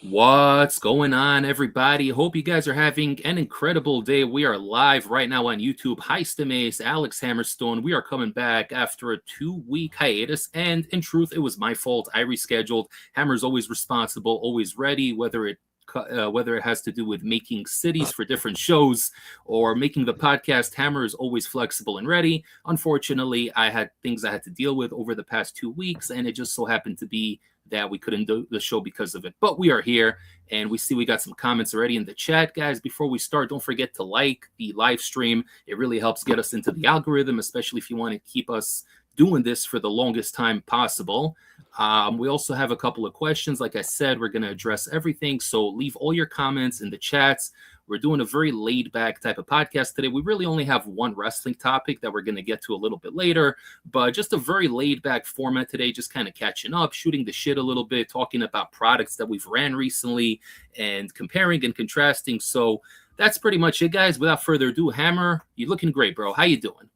What's going on, everybody? Hope you guys are having an incredible day. We are live right now on YouTube. High Stim Ace, Alex Hammerstone. We are coming back after a 2-week hiatus, and in truth, it was my fault. I rescheduled. Hammer's always responsible, always ready, whether it has to do with making cities for different shows or making the podcast. Hammer is always flexible and ready. Unfortunately, I had things I had to deal with over the past 2 weeks, and it just so happened to be that we couldn't do the show because of it. But we are here, and we got some comments already in the chat. Guys, before we start, don't forget to like the live stream. It really helps get us into the algorithm, especially if you want to keep us doing this for the longest time possible. We also have a couple of questions. Like I said, we're going to address everything. So leave all your comments in the chats. We're doing a very laid back type of podcast today. We really only have one wrestling topic that we're going to get to a little bit later, but just a very laid back format today, just kind of catching up, shooting the shit a little bit, talking about products that we've ran recently and comparing and contrasting. So that's pretty much it, guys. Without further ado, Hammer, you're looking great, bro. How you doing?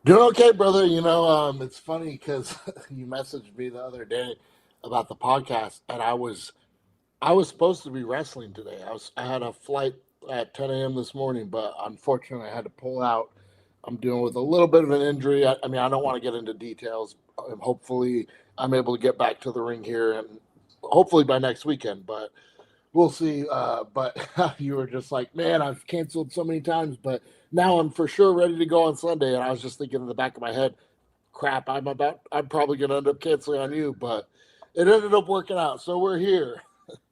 Doing okay, brother. It's funny because you messaged me the other day about the podcast, and I was supposed to be wrestling today. I had a flight at 10 a.m. this morning, but unfortunately, I had to pull out. I'm dealing with a little bit of an injury. I mean, I don't want to get into details. Hopefully, I'm able to get back to the ring here, and hopefully by next weekend. But we'll see. But you were just like, man, I've canceled so many times, but now I'm for sure ready to go on Sunday. And I was just thinking in the back of my head, crap, I'm probably going to end up canceling on you, but it ended up working out. So we're here.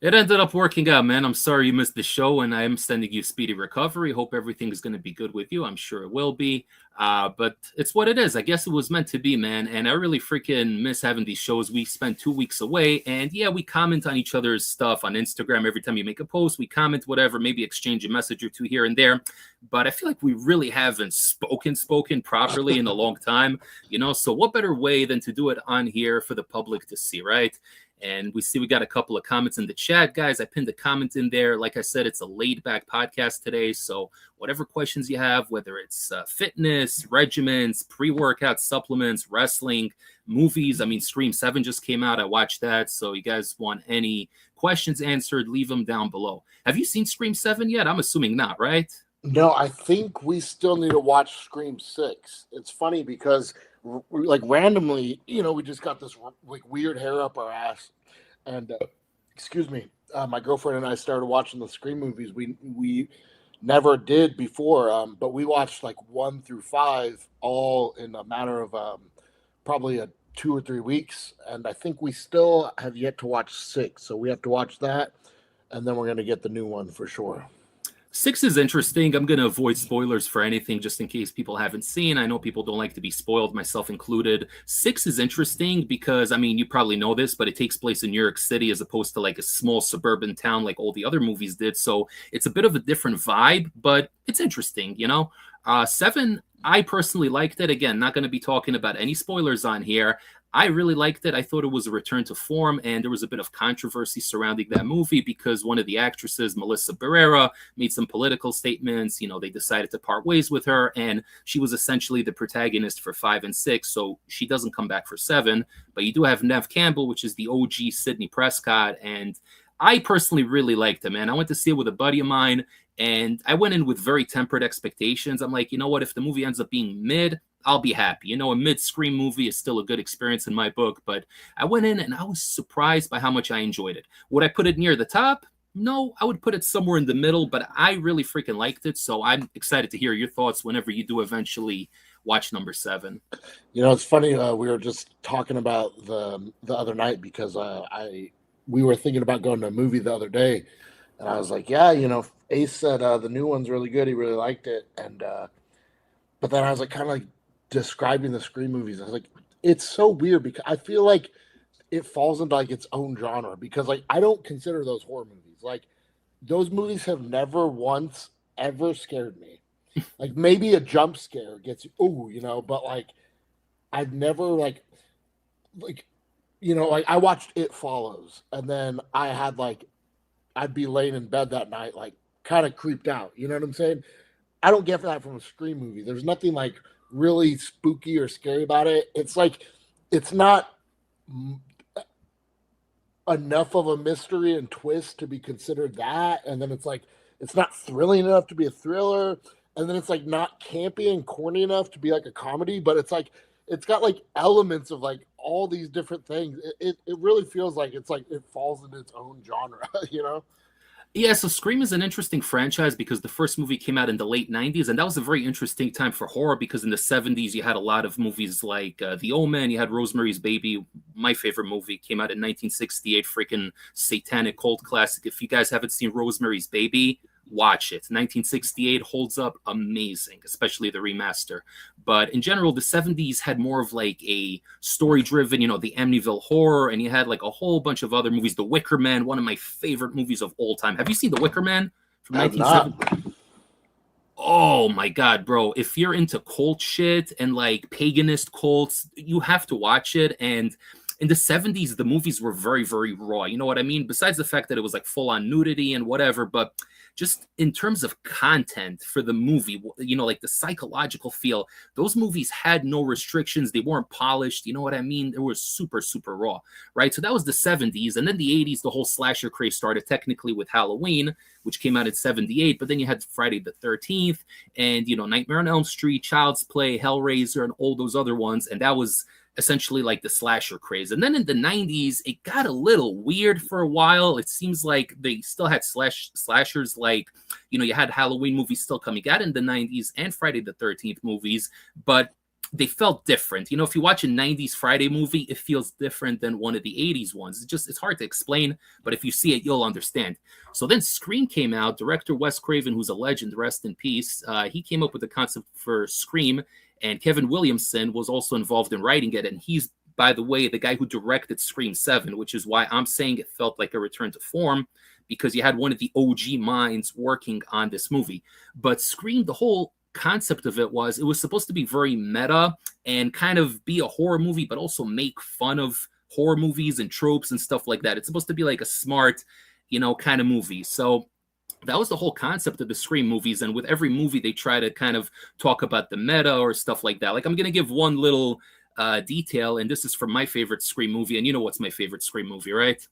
It ended up working out, man. I'm sorry you missed the show, and I am sending you speedy recovery. Hope everything is going to be good with you. I'm sure it will be. But it's what it is. I guess it was meant to be, man. And I really freaking miss having these shows. We spent 2 weeks away, and yeah, we comment on each other's stuff on Instagram. Every time you make a post, we comment whatever, maybe exchange a message or two here and there. But I feel like we really haven't spoken properly in a long time, So what better way than to do it on here for the public to see, right? And we got a couple of comments in the chat, guys. I pinned a comment in there. Like I said, it's a laid back podcast today. So whatever questions you have, whether it's fitness, regiments, pre-workout supplements, wrestling, movies. I mean, Scream 7 just came out. I watched that. So you guys want any questions answered, leave them down below. Have you seen Scream 7 yet? I'm assuming not, right? No, I think we still need to watch Scream 6. It's funny because like randomly, we just got this like weird hair up our ass, and excuse me, my girlfriend and I started watching the Scream movies. We never did before, but we watched like 1 through 5 all in a matter of probably 2 or 3 weeks, and I think we still have yet to watch 6. So we have to watch that, and then we're gonna get the new one for sure. 6 is interesting. I'm going to avoid spoilers for anything just in case people haven't seen. I know people don't like to be spoiled, myself included. 6 is interesting because, I mean, you probably know this, but it takes place in New York City as opposed to like a small suburban town like all the other movies did. So it's a bit of a different vibe, but it's interesting, 7, I personally liked it. Again, not going to be talking about any spoilers on here. I really liked it. I thought it was a return to form, and there was a bit of controversy surrounding that movie because one of the actresses, Melissa Barrera, made some political statements. They decided to part ways with her, and she was essentially the protagonist for 5 and 6, so she doesn't come back for 7. But you do have Neve Campbell, which is the OG Sidney Prescott, and I personally really liked it, man. I went to see it with a buddy of mine, and I went in with very tempered expectations. I'm like, you know what? If the movie ends up being mid, I'll be happy. A mid-Scream movie is still a good experience in my book, but I went in and I was surprised by how much I enjoyed it. Would I put it near the top? No, I would put it somewhere in the middle, but I really freaking liked it, so I'm excited to hear your thoughts whenever you do eventually watch number 7. It's funny. We were just talking about the other night because we were thinking about going to a movie the other day, and I was like, yeah, Ace said the new one's really good. He really liked it, and but then I was like, kind of like describing the Scream movies. I was like, it's so weird because I feel like it falls into like its own genre because like I don't consider those horror movies. Like those movies have never once ever scared me. Like maybe a jump scare gets you, but like I've never like like I watched It Follows, and then I'd be laying in bed that night like kind of creeped out. You know what I'm saying? I don't get that from a Scream movie. There's nothing like really spooky or scary about it. It's like it's not enough of a mystery and twist to be considered that, and then it's like it's not thrilling enough to be a thriller, and then it's like not campy and corny enough to be like a comedy, but it's like it's got like elements of like all these different things. It really feels like it's like it falls into its own genre, you know? Yeah, so Scream is an interesting franchise because the first movie came out in the late 90s, and that was a very interesting time for horror because in the 70s you had a lot of movies like The Omen, you had Rosemary's Baby. My favorite movie came out in 1968, freaking satanic cult classic. If you guys haven't seen Rosemary's Baby, watch it. 1968 holds up amazing, especially the remaster. But in general, the 70s had more of like a story driven, the Amityville Horror, and you had like a whole bunch of other movies. The Wicker Man, one of my favorite movies of all time. Have you seen The Wicker Man from I have 1970? not. Oh my god, bro. If you're into cult shit and like paganist cults, you have to watch it. And in the 70s, the movies were very, very raw. You know what I mean? Besides the fact that it was like full on nudity and whatever, but just in terms of content for the movie, like the psychological feel, those movies had no restrictions. They weren't polished. You know what I mean? It was super, super raw, right? So that was the 70s. And then the 80s, the whole slasher craze started technically with Halloween, which came out in 78. But then you had Friday the 13th and, Nightmare on Elm Street, Child's Play, Hellraiser, and all those other ones. And that was essentially like the slasher craze. And then in the 90s, it got a little weird for a while. It seems like they still had slashers like, you had Halloween movies still coming out in the 90s and Friday the 13th movies, but they felt different. If you watch a 90s Friday movie, it feels different than one of the 80s ones. It's hard to explain, but if you see it, you'll understand. So then Scream came out. Director Wes Craven, who's a legend, rest in peace, he came up with the concept for Scream, and Kevin Williamson was also involved in writing it. And he's, by the way, the guy who directed Scream 7, which is why I'm saying it felt like a return to form, because you had one of the OG minds working on this movie. But Scream, the whole concept of it was supposed to be very meta and kind of be a horror movie, but also make fun of horror movies and tropes and stuff like that. It's supposed to be like a smart, kind of movie. So that was the whole concept of the Scream movies. And with every movie, they try to kind of talk about the meta or stuff like that. Like I'm going to give one little detail, and this is from my favorite Scream movie. And you know what's my favorite Scream movie, right?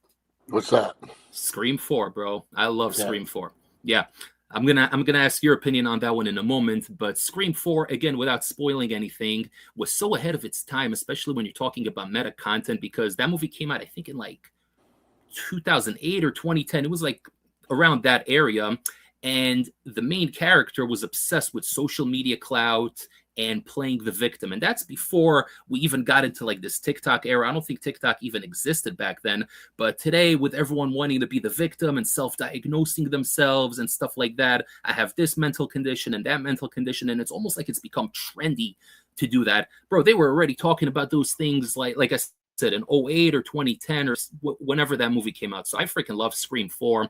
What's that? Scream 4, bro. I love Scream 4. Yeah. I'm gonna ask your opinion on that one in a moment, but Scream 4, again, without spoiling anything, was so ahead of its time, especially when you're talking about meta content, because that movie came out, I think, in like 2008 or 2010. It was like around that area, and the main character was obsessed with social media clout and playing the victim. And that's before we even got into like this TikTok era. I don't think TikTok even existed back then. But today, with everyone wanting to be the victim and self-diagnosing themselves and stuff like that, I have this mental condition and that mental condition, and it's almost like it's become trendy to do that. Bro, they were already talking about those things like I said in 08 or 2010 or whenever that movie came out. So I freaking love Scream 4.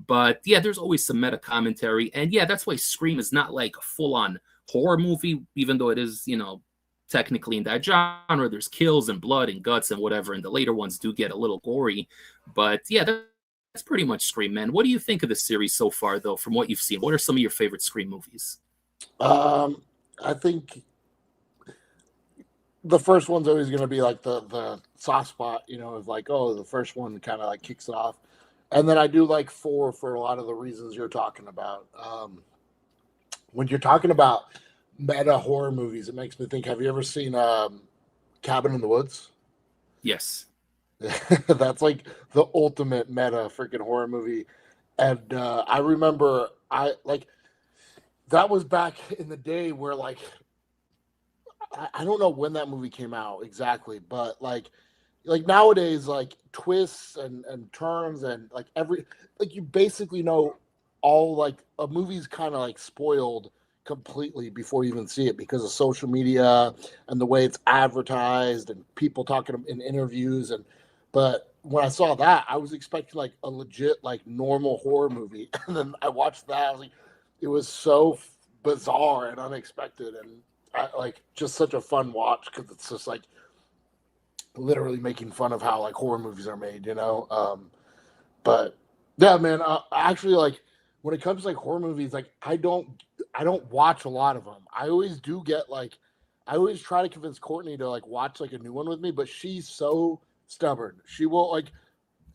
But yeah, there's always some meta commentary. And yeah, that's why Scream is not like a full-on horror movie, even though it is, technically in that genre. There's kills and blood and guts and whatever, and the later ones do get a little gory. But yeah, that's pretty much Scream, man. What do you think of the series so far, though, from what you've seen? What are some of your favorite Scream movies? I think the first one's always going to be like the soft spot, of like, oh, the first one kind of like kicks it off. And then I do like 4 for a lot of the reasons you're talking about. When you're talking about meta horror movies, it makes me think, have you ever seen Cabin in the Woods? Yes. That's like the ultimate meta freaking horror movie. And I remember that was back in the day where like, I don't know when that movie came out exactly, but like nowadays, like twists and turns and like you basically know all, like a movie's kind of like spoiled completely before you even see it because of social media and the way it's advertised and people talking in interviews. But when I saw that, I was expecting like a legit like normal horror movie, and then I watched that. I was like, it was so bizarre and unexpected, and like just such a fun watch because it's just like literally making fun of how like horror movies are made, but yeah, man, actually, like when it comes to like horror movies, like I don't watch a lot of them. I always do get like, I always try to convince Courtney to like watch like a new one with me, but she's so stubborn. She will like,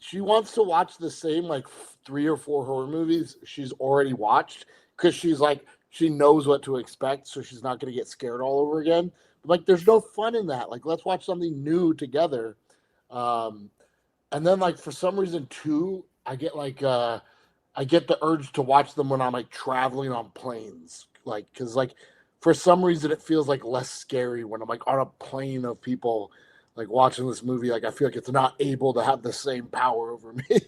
she wants to watch the same like 3 or 4 horror movies she's already watched because she's like she knows what to expect, so she's not going to get scared all over again. But, like, there's no fun in that. Like, let's watch something new together. And then, like, for some reason too, I get the urge to watch them when I'm like traveling on planes, like because like for some reason it feels like less scary when I'm like on a plane of people like watching this movie. Like I feel like it's not able to have the same power over me.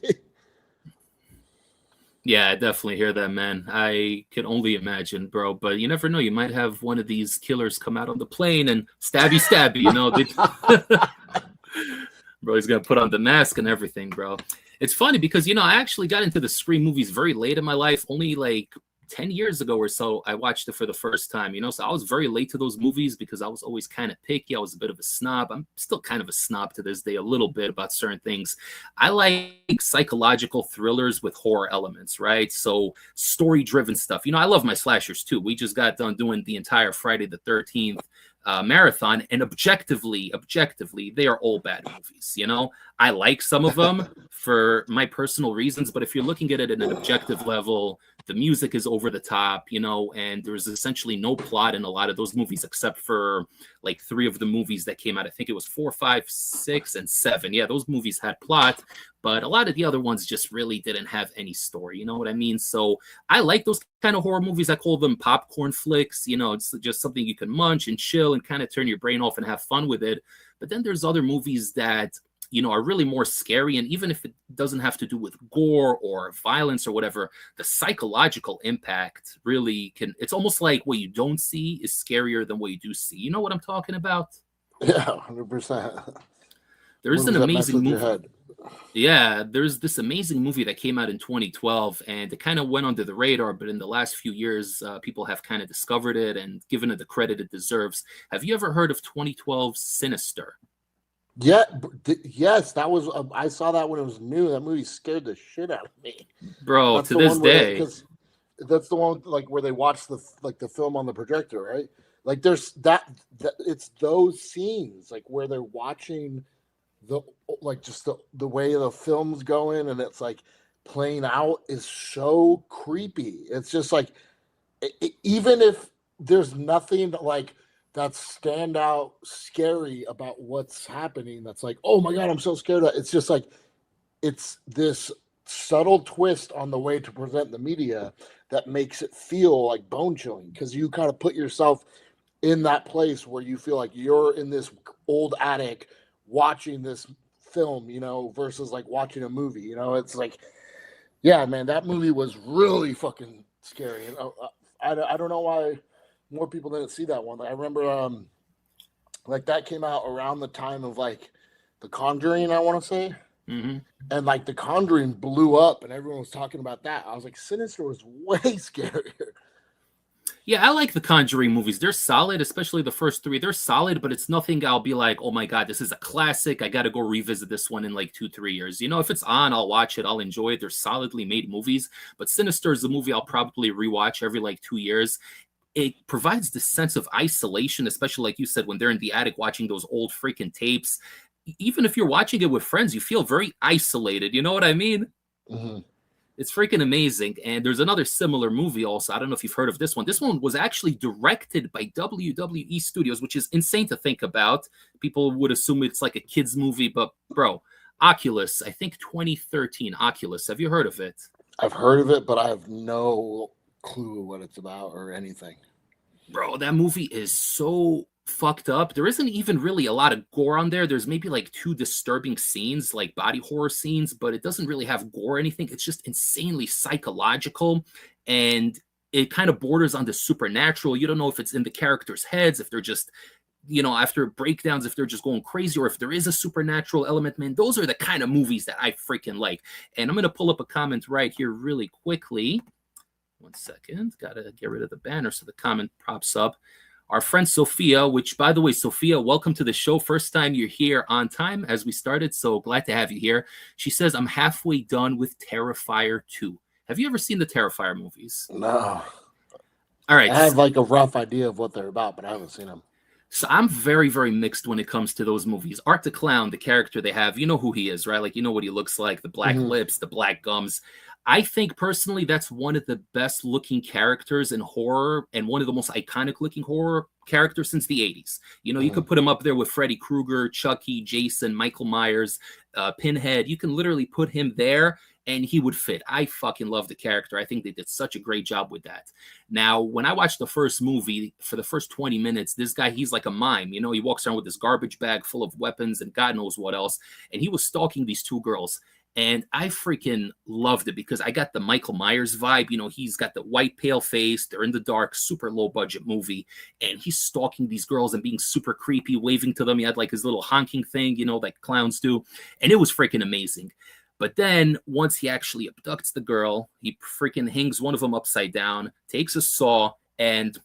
Yeah, I definitely hear that, man. I can only imagine, bro. But you never know. You might have one of these killers come out on the plane and stabby, you know. Bro, he's gonna put on the mask and everything, bro. It's funny because, you know, I actually got into the Scream movies very late in my life, only like 10 years ago or so. I watched it for the first time, you know, so I was very late to those movies because I was always kind of picky. I was a bit of a snob. I'm still kind of a snob to this day, a little bit about certain things. I like psychological thrillers with horror elements, right? So story driven stuff. You know, I love my slashers too. We just got done doing the entire Friday the 13th marathon, and objectively they are all bad movies. You know, I like some of them for my personal reasons, but if you're looking at it at an objective level, the music is over the top, you know, and there's essentially no plot in a lot of those movies except for like 3 of the movies that came out. I think it was 4, 5, 6, and 7. Yeah, those movies had plot, but a lot of the other ones just really didn't have any story. You know what I mean? So I like those kind of horror movies. I call them popcorn flicks. You know, it's just something you can munch and chill and kind of turn your brain off and have fun with it. But then there's other movies that, you know, are really more scary. And even if it doesn't have to do with gore or violence or whatever, the psychological impact really can, it's almost like what you don't see is scarier than what you do see. You know what I'm talking about? Yeah, 100%. There's an amazing movie. Yeah, there's this amazing movie that came out in 2012, and it kind of went under the radar, but in the last few years, people have kind of discovered it and given it the credit it deserves. Have you ever heard of 2012 Sinister? Yeah, yes, that was. I saw that when it was new. That movie scared the shit out of me, bro. To this day, because that's the one like where they watch the film on the projector, right? Like there's that it's those scenes like where they're watching the like just the way the film's going and it's like playing out is so creepy. It's just like even if there's nothing like that stand out scary about what's happening, that's like, oh my god, I'm so scared. It's just like it's this subtle twist on the way to present the media that makes it feel like bone chilling because you kind of put yourself in that place where you feel like you're in this old attic watching this film, you know, versus like watching a movie, you know. It's like, yeah, man, that movie was really fucking scary. And I don't know why more people didn't see that one. Like, I remember like that came out around the time of like The Conjuring, I want to say. Mm-hmm. And like The Conjuring blew up and everyone was talking about that. I was like, Sinister was way scarier. Yeah, I like the Conjuring movies. They're solid, especially the first 3. They're solid, but it's nothing I'll be like, oh my god, this is a classic. I got to go revisit this one in like 2, 3 years. You know, if it's on, I'll watch it. I'll enjoy it. They're solidly made movies. But Sinister is a movie I'll probably rewatch every like 2 years. It provides this sense of isolation, especially like you said, when they're in the attic watching those old freaking tapes. Even if you're watching it with friends, you feel very isolated. You know what I mean? Mm-hmm. It's freaking amazing. And there's another similar movie also. I don't know if you've heard of this one. This one was actually directed by WWE Studios, which is insane to think about. People would assume it's like a kid's movie, but bro, Oculus, I think 2013 Oculus. Have you heard of it? I've heard of it, but I have no clue what it's about or anything. Bro, that movie is so fucked up. There isn't even really a lot of gore on there. There's maybe like 2 disturbing scenes, like body horror scenes, but it doesn't really have gore or anything. It's just insanely psychological, and it kind of borders on the supernatural. You don't know if it's in the characters' heads, if they're just, you know, after breakdowns, if they're just going crazy, or if there is a supernatural element. Man, those are the kind of movies that I freaking like. And I'm going to pull up a comment right here really quickly. 1 second. Got to get rid of the banner so the comment pops up. Our friend Sophia, which, by the way, Sophia, welcome to the show. First time you're here on time as we started, so glad to have you here. She says, I'm halfway done with Terrifier 2. Have you ever seen the Terrifier movies? No. All right. I have like a rough idea of what they're about, but I haven't seen them. So I'm very, very mixed when it comes to those movies. Art the Clown, the character they have, you know who he is, right? Like, you know what he looks like, the black Mhm. lips, the black gums. I think personally that's one of the best looking characters in horror and one of the most iconic looking horror characters since the 80s. You know, you Mhm. could put him up there with Freddy Krueger, Chucky, Jason, Michael Myers, Pinhead. You can literally put him there and he would fit. I fucking love the character. I think they did such a great job with that. Now, when I watched the first movie, for the first 20 minutes, this guy, he's like a mime. You know, he walks around with this garbage bag full of weapons and God knows what else. And he was stalking these two girls. And I freaking loved it because I got the Michael Myers vibe. You know, he's got the white, pale face. They're in the dark, super low budget movie. And he's stalking these girls and being super creepy, waving to them. He had like his little honking thing, you know, like clowns do. And it was freaking amazing. But then once he actually abducts the girl, he freaking hangs one of them upside down, takes a saw, and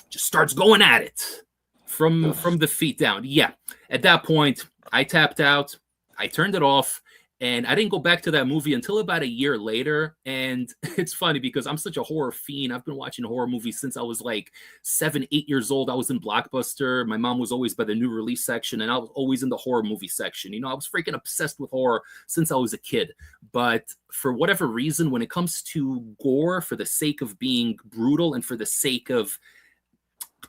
just starts going at it from the feet down. Yeah. At that point, I tapped out. I turned it off. And I didn't go back to that movie until about a year later. And it's funny because I'm such a horror fiend. I've been watching horror movies since I was like 7, 8 years old. I was in Blockbuster. My mom was always by the new release section, and I was always in the horror movie section. You know, I was freaking obsessed with horror since I was a kid. But for whatever reason, when it comes to gore, for the sake of being brutal and for the sake of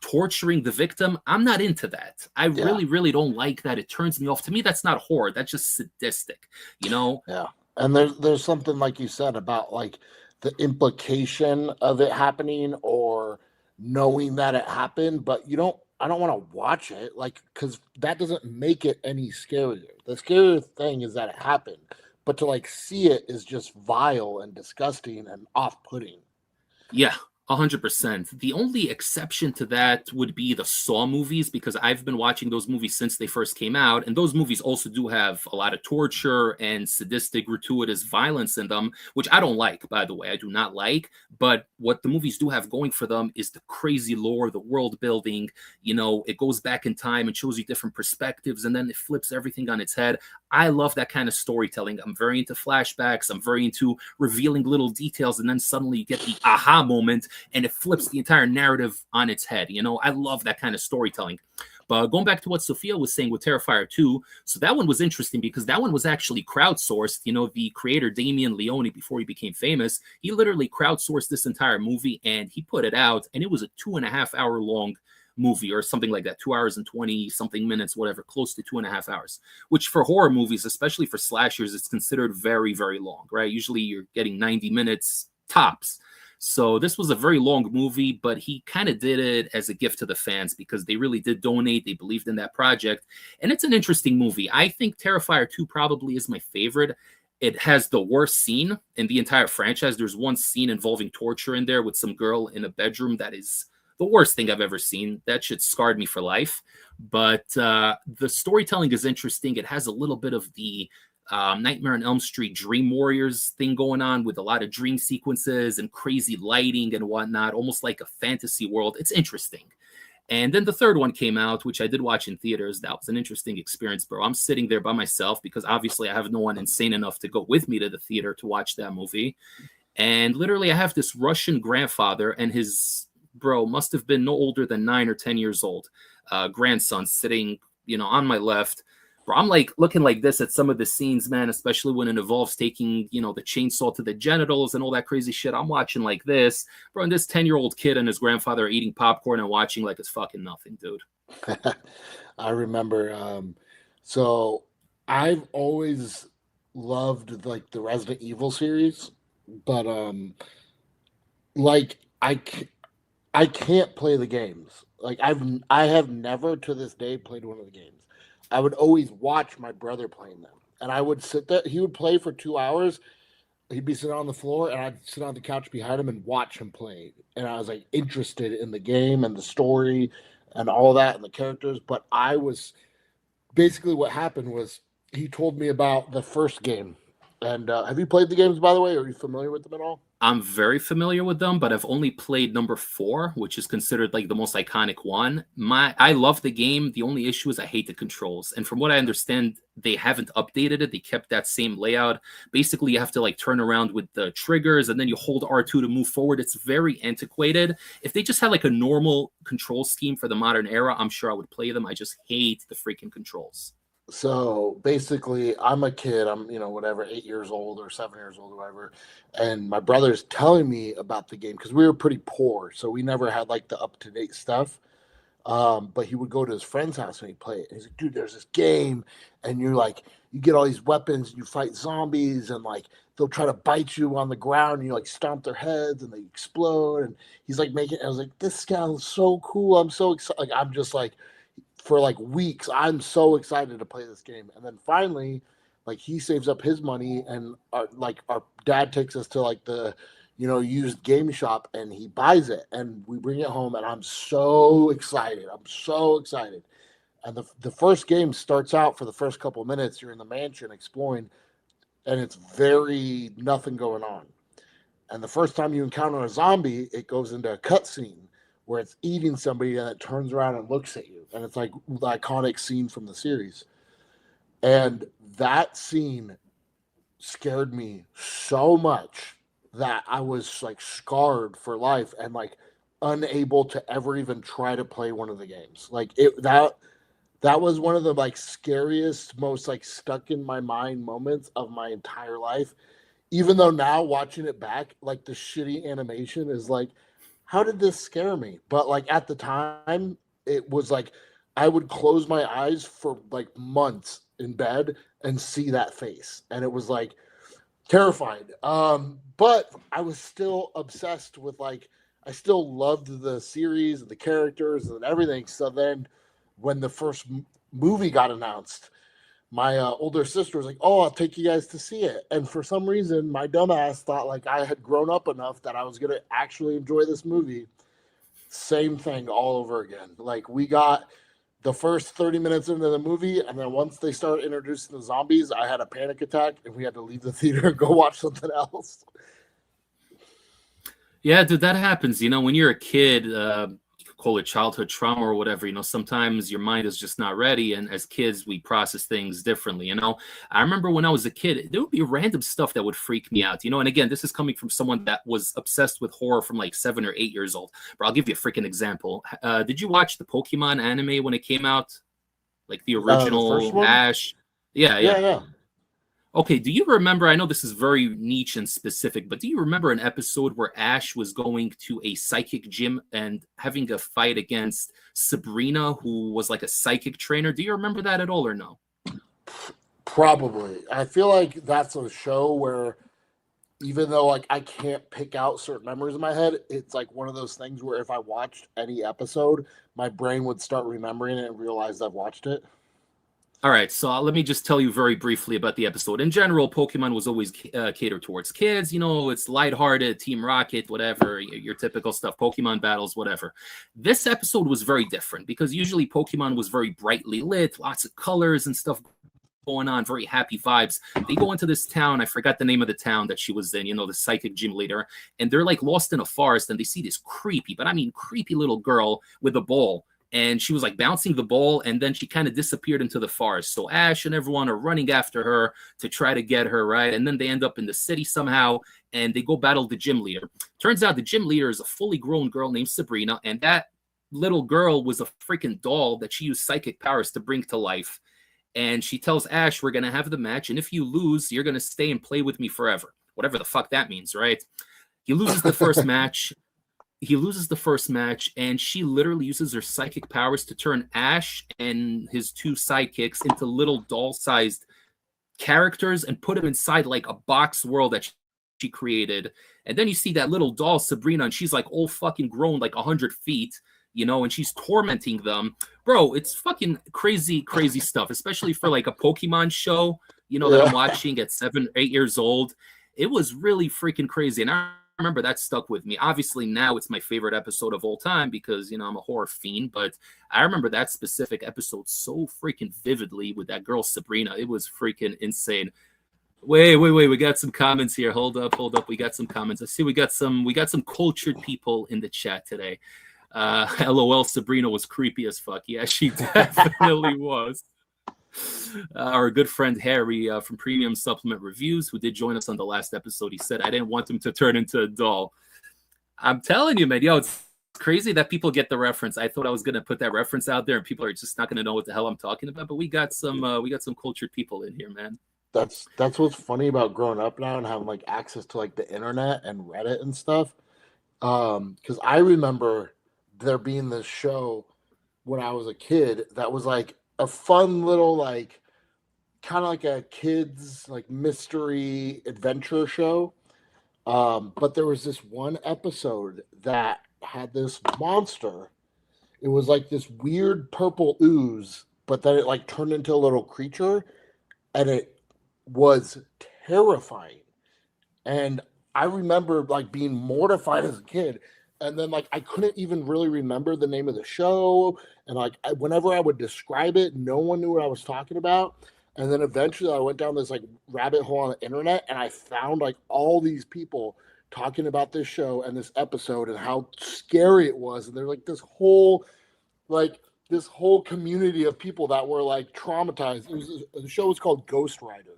torturing the victim, I'm not into that. I Yeah. really, really don't like that. It turns me off. To me, that's not horror. That's just sadistic, you know? Yeah. And there's something like you said about like the implication of it happening or knowing that it happened, but you don't I don't want to watch it like cuz that doesn't make it any scarier. The scarier thing is that it happened, but to like see it is just vile and disgusting and off-putting. Yeah, 100%. The only exception to that would be the Saw movies because I've been watching those movies since they first came out, and those movies also do have a lot of torture and sadistic, gratuitous violence in them, which I don't like, by the way. I do not like. But what the movies do have going for them is the crazy lore, the world building. You know, it goes back in time and shows you different perspectives, and then it flips everything on its head. I love that kind of storytelling. I'm very into flashbacks. I'm very into revealing little details, and then suddenly you get the aha moment and it flips the entire narrative on its head. You know, I love that kind of storytelling. But going back to what Sophia was saying with Terrifier 2, so that one was interesting because that one was actually crowdsourced. You know, the creator, Damien Leone, before he became famous, he literally crowdsourced this entire movie and he put it out, and it was a 2.5 hour long movie or something like that, 2 hours and 20 something minutes, whatever, close to 2.5 hours, which for horror movies, especially for slashers, it's considered very, very long, right? Usually you're getting 90 minutes tops. So this was a very long movie, but he kind of did it as a gift to the fans because they really did donate. They believed in that project. And it's an interesting movie. I think Terrifier 2 probably is my favorite. It has the worst scene in the entire franchise. There's one scene involving torture in there with some girl in a bedroom that is the worst thing I've ever seen. That shit scarred me for life. But the storytelling is interesting. It has a little bit of the Nightmare on Elm Street Dream Warriors thing going on with a lot of dream sequences and crazy lighting and whatnot, almost like a fantasy world. It's interesting. And then the third one came out, which I did watch in theaters. That was an interesting experience, bro. I'm sitting there by myself because obviously I have no one insane enough to go with me to the theater to watch that movie. And literally, I have this Russian grandfather and his bro must have been no older than 9 or 10 years old, grandson sitting, you know, on my left. Bro, I'm like looking like this at some of the scenes, man, especially when it involves taking, you know, the chainsaw to the genitals and all that crazy shit. I'm watching like this, bro. And this 10-year-old kid and his grandfather are eating popcorn and watching like it's fucking nothing, dude. I remember so I've always loved like the Resident Evil series, but like I can't play the games. Like I have never to this day played one of the games. I would always watch my brother playing them. And I would sit there, he would play for 2 hours. He'd be sitting on the floor and I'd sit on the couch behind him and watch him play. And I was like interested in the game and the story and all that and the characters. But I was basically what happened was he told me about the first game And have you played the games, by the way? Are you familiar with them at all? I'm very familiar with them, but I've only played number 4, which is considered like the most iconic one. I love the game. The only issue is I hate the controls. And from what I understand, they haven't updated it. They kept that same layout. Basically, you have to like turn around with the triggers and then you hold R2 to move forward. It's very antiquated. If they just had like a normal control scheme for the modern era, I'm sure I would play them. I just hate the freaking controls. So basically, I'm a kid. I'm, whatever, 8 years old or 7 years old or whatever. And my brother's telling me about the game because we were pretty poor. So we never had like the up to date stuff. But he would go to his friend's house and he'd play it. And he's like, dude, there's this game. And you get all these weapons, and you fight zombies, and like they'll try to bite you on the ground, and you like stomp their heads and they explode. And he's like I was like, this sounds so cool. I'm so excited. Like, I'm just like, for like weeks, I'm so excited to play this game. And then finally, like he saves up his money, and our dad takes us to like the used game shop, and he buys it, and we bring it home, and I'm so excited. I'm so excited. And the first game starts out, for the first couple of minutes, you're in the mansion exploring, and it's very nothing going on. And the first time you encounter a zombie, it goes into a cutscene where it's eating somebody, and it turns around and looks at you. And it's like the iconic scene from the series. And that scene scared me so much that I was like scarred for life, and like unable to ever even try to play one of the games. Like that was one of the like scariest, most like stuck in my mind moments of my entire life. Even though now watching it back, like the shitty animation is like, how did this scare me? But like at the time, it was like I would close my eyes for like months in bed and see that face, and it was like terrified. But I was still obsessed with like I still loved the series and the characters and everything. So then, when the first movie got announced, my older sister was like, "Oh, I'll take you guys to see it." And for some reason, my dumbass thought like I had grown up enough that I was gonna actually enjoy this movie. Same thing all over again. Like we got the first 30 minutes into the movie, and then once they started introducing the zombies, I had a panic attack, and we had to leave the theater and go watch something else. Yeah, dude, that happens. When you're a kid, you could call it childhood trauma or whatever. Sometimes your mind is just not ready. And as kids, we process things differently. I remember when I was a kid, there would be random stuff that would freak me out. And again, this is coming from someone that was obsessed with horror from like 7 or 8 years old. But I'll give you a freaking example. Did you watch the Pokemon anime when it came out? Like the The first original one? Ash? Yeah, Yeah, yeah. yeah. Okay, do you remember? I know this is very niche and specific, but do you remember an episode where Ash was going to a psychic gym and having a fight against Sabrina, who was like a psychic trainer? Do you remember that at all or no? Probably. I feel like that's a show where even though like I can't pick out certain memories in my head, it's like one of those things where if I watched any episode, my brain would start remembering it and realize I've watched it. All right, so let me just tell you very briefly about the episode. In general, Pokemon was always catered towards kids. It's lighthearted, Team Rocket, whatever, your typical stuff, Pokemon battles, whatever. This episode was very different because usually Pokemon was very brightly lit, lots of colors and stuff going on, very happy vibes. They go into this town, I forgot the name of the town that she was in, the psychic gym leader, and they're like lost in a forest, and they see this creepy, but I mean creepy little girl with a ball. And she was like bouncing the ball, and then she kind of disappeared into the forest. So Ash and everyone are running after her to try to get her, right? And then they end up in the city somehow, and they go battle the gym leader. Turns out the gym leader is a fully grown girl named Sabrina, and that little girl was a freaking doll that she used psychic powers to bring to life. And she tells Ash, we're going to have the match, and if you lose, you're going to stay and play with me forever. Whatever the fuck that means, right? He loses the first match. And she literally uses her psychic powers to turn Ash and his two sidekicks into little doll-sized characters and put them inside like a box world that she created. And then you see that little doll, Sabrina, and she's like all fucking grown like 100 feet, and she's tormenting them. Bro, it's fucking crazy, crazy stuff, especially for like a Pokemon show, that I'm watching at 7, 8 years old. It was really freaking crazy. And I remember that stuck with me. Obviously, now it's my favorite episode of all time because, I'm a horror fiend, but I remember that specific episode so freaking vividly with that girl, Sabrina. It was freaking insane. Wait. We got some comments here. Hold up. We got some comments. I see we got some cultured people in the chat today. LOL, Sabrina was creepy as fuck. Yeah, she definitely was. Our good friend Harry from Premium Supplement Reviews, who did join us on the last episode, he said, I didn't want him to turn into a doll. I'm telling you, man, yo, it's crazy that people get the reference. I thought I was going to put that reference out there and people are just not going to know what the hell I'm talking about, but we got some cultured people in here, man. That's what's funny about growing up now and having like access to like the internet and Reddit and stuff. Because I remember there being this show when I was a kid that was like a fun little like kind of like a kids like mystery adventure show. But there was this one episode that had this monster. It was like this weird purple ooze, but then it like turned into a little creature, and it was terrifying. And I remember like being mortified as a kid. And then like I couldn't even really remember the name of the show. And like whenever I would describe it, no one knew what I was talking about. And then eventually I went down this like rabbit hole on the internet and I found like all these people talking about this show and this episode and how scary it was. And there's like this whole community of people that were like traumatized. The show was called Ghost Rider.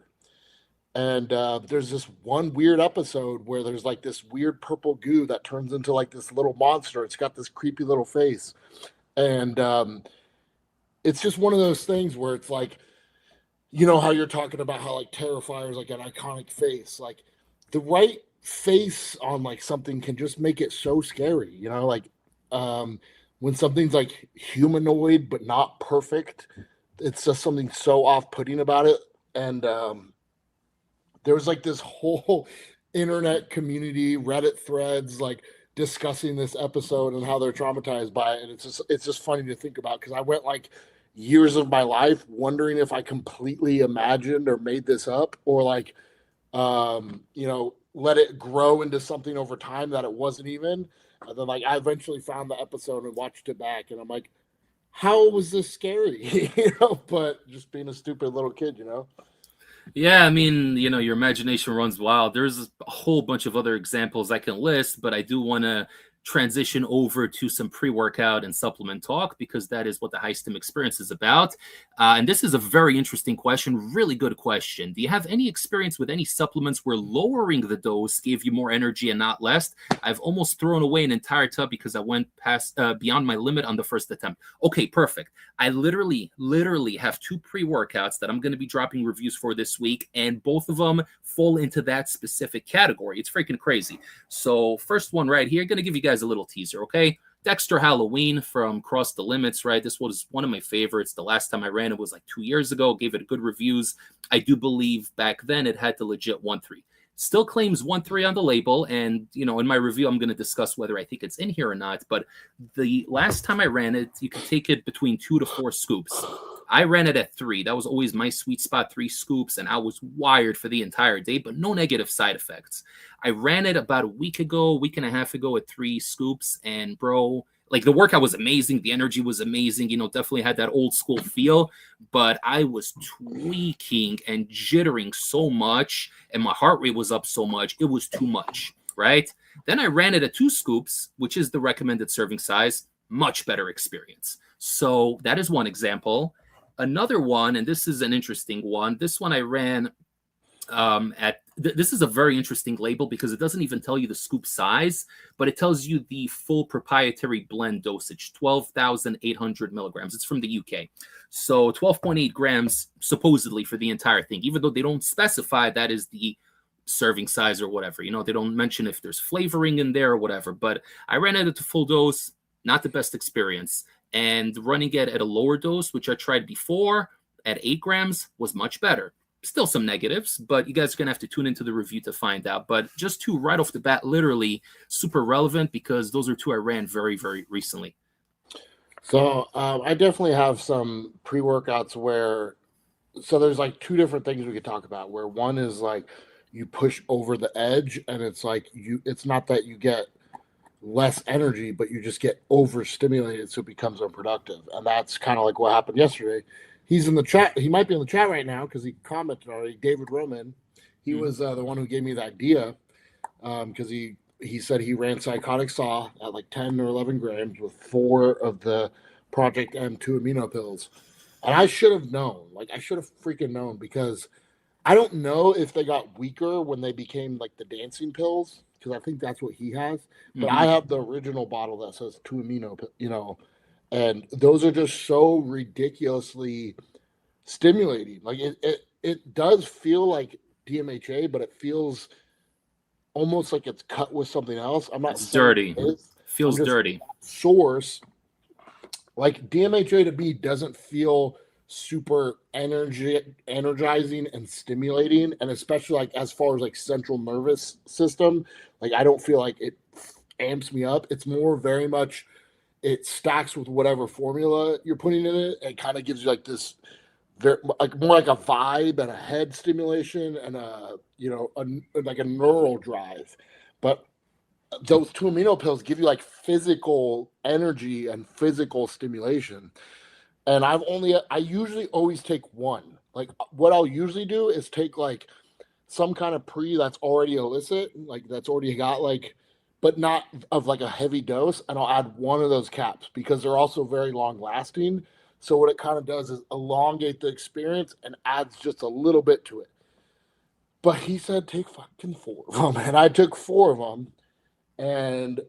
And there's this one weird episode where there's like this weird purple goo that turns into like this little monster. It's got this creepy little face. And it's just one of those things where it's like, you know how you're talking about how like Terrifier is like an iconic face. Like the right face on like something can just make it so scary, you know, like when something's like humanoid but not perfect, it's just something so off-putting about it. And there was like this whole internet community, Reddit threads, like discussing this episode and how they're traumatized by it. And it's just funny to think about because I went like years of my life wondering if I completely imagined or made this up or like, you know, let it grow into something over time that it wasn't even. And then like I eventually found the episode and watched it back, and I'm like, how was this scary? You know, but just being a stupid little kid, you know. Yeah, I mean, you know, your imagination runs wild. There's a whole bunch of other examples I can list, but I do want to transition over to some pre-workout and supplement talk because that is what the High Stim Experience is about. And this is a very interesting question, really good question. Do you have any experience with any supplements where lowering the dose gave you more energy and not less? I've almost thrown away an entire tub because I went past beyond my limit on the first attempt. Okay, perfect. I literally have two pre-workouts that I'm going to be dropping reviews for this week, and both of them fall into that specific category. It's freaking crazy. So first one right here, going to give you guys a little teaser, okay? Dexter Halloween from Cross the Limits, right? This was one of my favorites. The last time I ran it was like 2 years ago. Gave it good reviews. I do believe back then it had the legit 1.3. Still claims 1.3 on the label, and you know, in my review, I'm going to discuss whether I think it's in here or not. But the last time I ran it, you could take it between 2 to 4 scoops. I ran it at 3. That was always my sweet spot, 3 scoops, and I was wired for the entire day, but no negative side effects. I ran it about a week and a half ago at 3 scoops, and bro, like the workout was amazing. The energy was amazing. You know, definitely had that old school feel, but I was tweaking and jittering so much, and my heart rate was up so much. It was too much, right? Then I ran it at 2 scoops, which is the recommended serving size. Much better experience. So that is one example. Another one, and this is an interesting one. This one I ran this is a very interesting label because it doesn't even tell you the scoop size, but it tells you the full proprietary blend dosage, 12,800 milligrams. It's from the UK. So 12.8 grams supposedly for the entire thing, even though they don't specify that is the serving size or whatever. You know, they don't mention if there's flavoring in there or whatever, but I ran it at a full dose, not the best experience. And running it at a lower dose, which I tried before at 8 grams, was much better. Still some negatives, but you guys are going to have to tune into the review to find out. But just 2 right off the bat, literally super relevant because those are 2 I ran very, very recently. So I definitely have some pre-workouts where, so there's like 2 different things we could talk about, where one is like you push over the edge and it's like it's not that you get less energy, but you just get overstimulated, so it becomes unproductive. And that's kind of like what happened yesterday. He's in the chat. He might be in the chat right now because he commented already. David Roman, He was the one who gave me the idea because he said he ran Psychotic Saw at like 10 or 11 grams with 4 of the Project M2 amino pills. And I should have known. Like, I should have freaking known because I don't know if they got weaker when they became like the dancing pills because I think that's what he has. But I have the original bottle that says 2 amino, and those are just so ridiculously stimulating. Like, it does feel like DMHA, but it feels almost like it's cut with something else. I'm not It's dirty. Feels dirty. Source, like DMHA to me doesn't feel super energizing and stimulating, and especially like as far as like central nervous system, like I don't feel like it amps me up. It's more very much it stacks with whatever formula you're putting in it. It kind of gives you like this very like more like a vibe and a head stimulation and like a neural drive. But those 2 amino pills give you like physical energy and physical stimulation. And I usually always take one. Like what I'll usually do is take like some kind of that's already illicit, like that's already got like, but not of like a heavy dose. And I'll add one of those caps because they're also very long lasting. So what it kind of does is elongate the experience and adds just a little bit to it. But he said, take fucking 4 of them. And I took 4 of them. And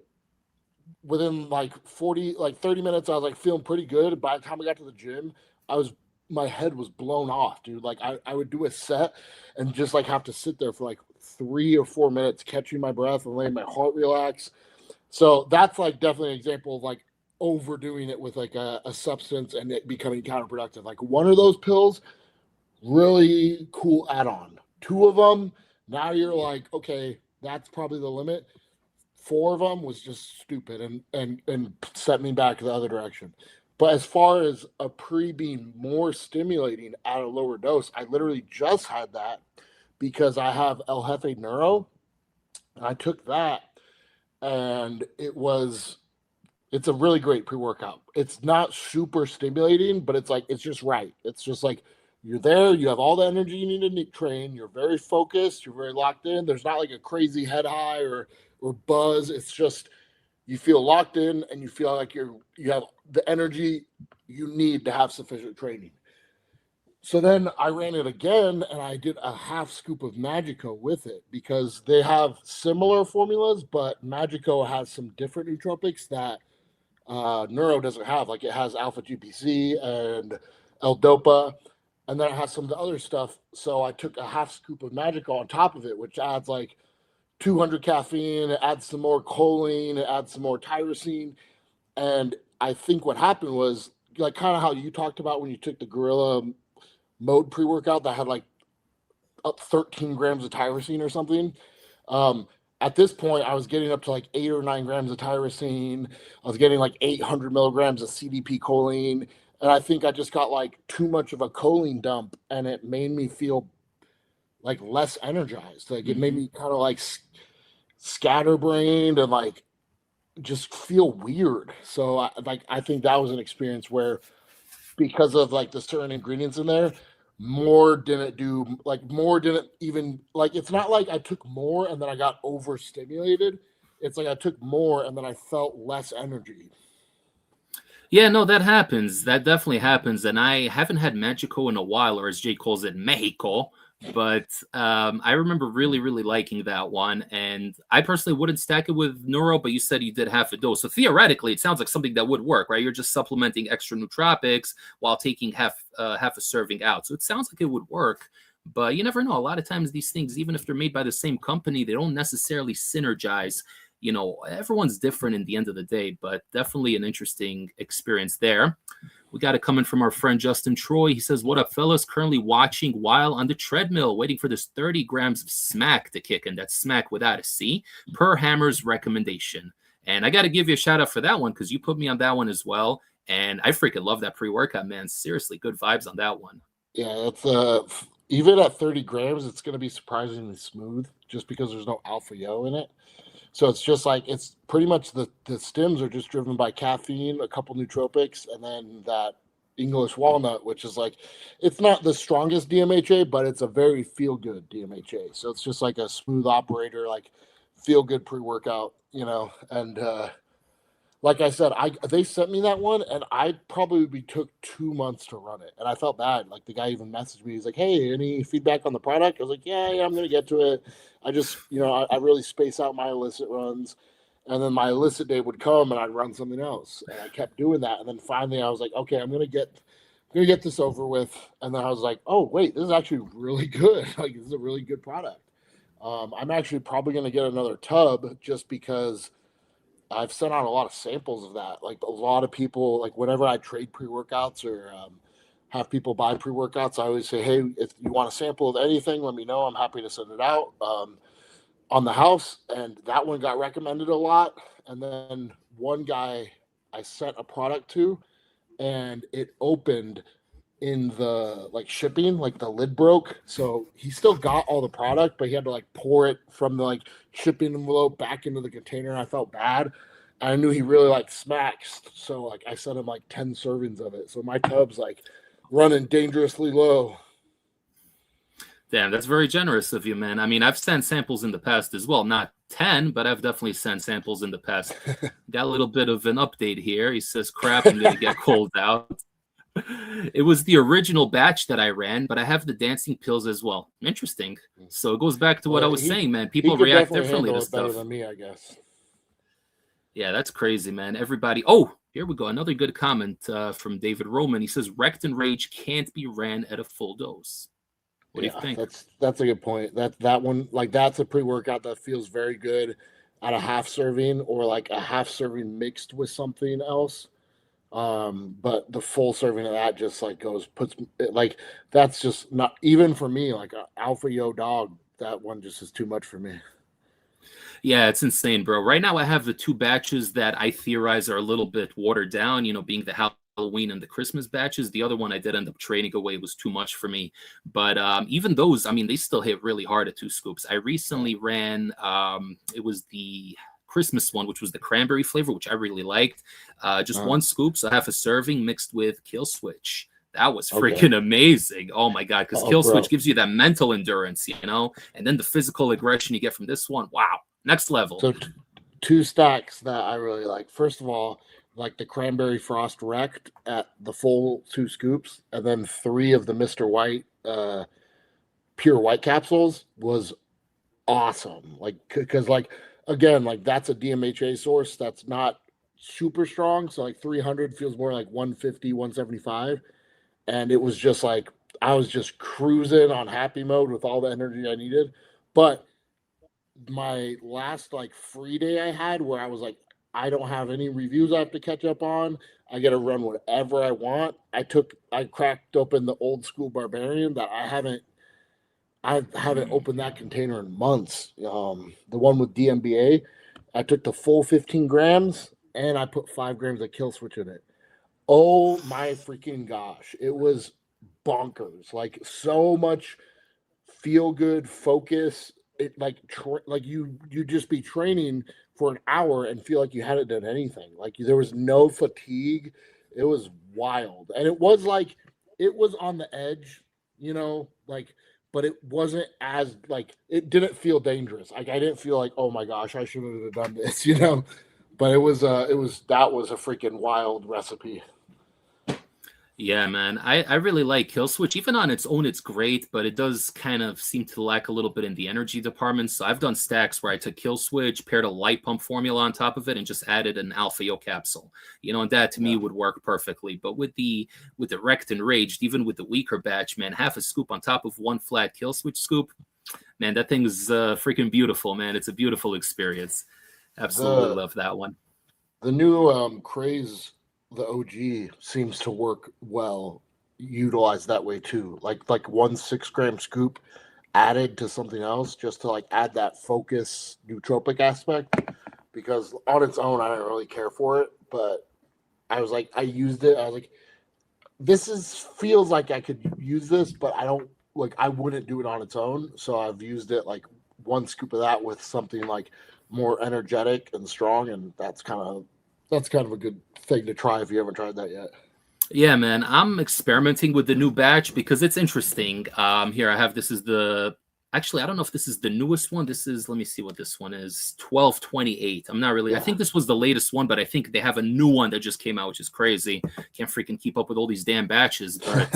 within like 30 minutes, I was like feeling pretty good. By the time I got to the gym, my head was blown off, dude. Like I would do a set and just like have to sit there for like 3 or 4 minutes, catching my breath and letting my heart relax. So that's like definitely an example of like overdoing it with like a substance and it becoming counterproductive. Like one of those pills, really cool add-on. 2 of them, now you're like, okay, that's probably the limit. 4 of them was just stupid and set me back the other direction. But as far as a pre being more stimulating at a lower dose, I literally just had that because I have El Jefe Neuro. And I took that and it's a really great pre-workout. It's not super stimulating, but it's just right. It's just like you're there, you have all the energy you need to train, you're very focused, you're very locked in. There's not like a crazy head high or buzz. It's just you feel locked in and you feel like you have the energy you need to have sufficient training. So then I ran it again and I did a half scoop of Magico with it because they have similar formulas, but Magico has some different nootropics that Neuro doesn't have. Like it has alpha GPC and L-Dopa, and then it has some of the other stuff. So I took a half scoop of Magico on top of it, which adds like 200 caffeine, it adds some more choline, it adds some more tyrosine. And I think what happened was like kind of how you talked about when you took the Gorilla Mode pre-workout that had like up 13 grams of tyrosine or something. At this point, I was getting up to like 8 or 9 grams of tyrosine. I was getting like 800 milligrams of CDP choline. And I think I just got like too much of a choline dump and it made me feel like less energized. Like it made me kind of like scatterbrained and like just feel weird. So I think that was an experience where because of like the certain ingredients in there, more didn't even like it's not like I took more and then I got overstimulated. It's like I took more and then I felt less energy. Yeah, no, that happens. That definitely happens. And I haven't had Magico in a while, or as Jay calls it, Mexico. But I remember really, really liking that one. And I personally wouldn't stack it with Neuro, but you said you did half a dose. So theoretically, it sounds like something that would work, right? You're just supplementing extra nootropics while taking half a serving out. So it sounds like it would work. But you never know. A lot of times these things, even if they're made by the same company, they don't necessarily synergize. You know, everyone's different in the end of the day, but definitely an interesting experience there. We got it coming from our friend Justin Troy. He says, what up, fellas? Currently watching while on the treadmill, waiting for this 30 grams of smack to kick in. That's smack without a C, per Hammer's recommendation. And I got to give you a shout out for that one because you put me on that one as well. And I freaking love that pre-workout, man. Seriously, good vibes on that one. Yeah, it's even at 30 grams, it's going to be surprisingly smooth just because there's no alpha yo in it. So it's just like it's pretty much the stims are just driven by caffeine, a couple nootropics, and then that English walnut, which is like, it's not the strongest DMHA, but it's a very feel good DMHA. So it's just like a smooth operator, like feel good pre workout, and like I said, they sent me that one, and I probably took 2 months to run it, and I felt bad. Like the guy even messaged me, he's like, "Hey, any feedback on the product?" I was like, "Yeah, I'm gonna get to it." I just, I really space out my illicit runs, and then my illicit day would come, and I'd run something else, and I kept doing that, and then finally I was like, "Okay, I'm gonna get this over with," and then I was like, "Oh wait, this is actually really good. Like this is a really good product." I'm actually probably gonna get another tub just because I've sent out a lot of samples of that. Like a lot of people, like whenever I trade pre-workouts or have people buy pre-workouts, I always say, "Hey, if you want a sample of anything, let me know. I'm happy to send it out on the house." And that one got recommended a lot. And then one guy I sent a product to, and it opened in the like shipping, like the lid broke. So he still got all the product, but he had to like pour it from the like shipping envelope back into the container. And I felt bad. I knew he really liked smacks. So like I sent him like 10 servings of it. So my tub's like running dangerously low. Damn, that's very generous of you, man. I mean, I've sent samples in the past as well. Not 10, but I've definitely sent samples in the past. Got a little bit of an update here. He says, crap, I'm going to get cold out. It was the original batch that I ran, but I have the dancing pills as well. Interesting. So it goes back to what I was saying, man. People react differently to stuff. Better than me, I guess. Yeah, that's crazy, man. Everybody. Oh, here we go. Another good comment from David Roman. He says, Wrecked and Rage can't be ran at a full dose. What do you think? That's a good point. That one, like that's a pre-workout that feels very good at a half serving or like a half serving mixed with something else. But the full serving of that just like puts it like that's just not even for me, like a alpha yo dog, that one just is too much for me. Yeah, it's insane, bro. Right now I have the two batches that I theorize are a little bit watered down, being the Halloween and the Christmas batches. The other one I did end up trading away. It was too much for me. But even those, I mean, they still hit really hard at 2 scoops. I recently ran, it was the Christmas one, which was the cranberry flavor, which I really liked. Just 1 scoop, so half a serving mixed with Kill Switch. That was freaking amazing. Oh my God. Because Kill Switch gives you that mental endurance, and then the physical aggression you get from this one. Wow. Next level. So 2 stacks that I really like. First of all, like the cranberry frost wrecked at the full 2 scoops, and then 3 of the Mr. White pure white capsules was awesome. Like, because like, again, like that's a DMHA source that's not super strong. So like 300 feels more like 150, 175. And it was just like, I was just cruising on happy mode with all the energy I needed. But my last like free day I had where I was like, I don't have any reviews I have to catch up on. I get to run whatever I want. I cracked open the old school barbarian that I haven't opened that container in months. The one with DMBA, I took the full 15 grams and I put 5 grams of Kill Switch in it. Oh my freaking gosh. It was bonkers. Like so much feel good focus. It like you just be training for an hour and feel like you hadn't done anything. Like there was no fatigue. It was wild. And it was on the edge, like, but it wasn't as like, it didn't feel dangerous. Like I didn't feel like, oh my gosh, I shouldn't have done this, but that was a freaking wild recipe. Yeah, man. I really like Kill Switch. Even on its own, it's great, but it does kind of seem to lack a little bit in the energy department. So I've done stacks where I took Kill Switch, paired a light pump formula on top of it, and just added an Alpha Yo capsule. And that to me would work perfectly. But with the Wrecked and Raged, even with the weaker batch, man, half a scoop on top of 1 flat Kill Switch scoop, man, that thing is freaking beautiful, man. It's a beautiful experience. Absolutely love that one. The new craze, the OG, seems to work well utilized that way too. Like 1 6-gram scoop added to something else just to like add that focus nootropic aspect, because on its own I don't really care for it, but I was like, I used it, I was like, feels like I could use this, but I wouldn't do it on its own. So I've used it like 1 scoop of that with something like more energetic and strong, and that's kind of a good thing to try if you haven't tried that yet. Yeah, man, I'm experimenting with the new batch because it's interesting. Here I have this is the actually I don't know if this is the newest one. This is let me see what this one is 1228. I'm not really. I Yeah. think this was the latest one, but I think they have a new one that just came out, which is crazy. Can't freaking keep up with all these damn batches, but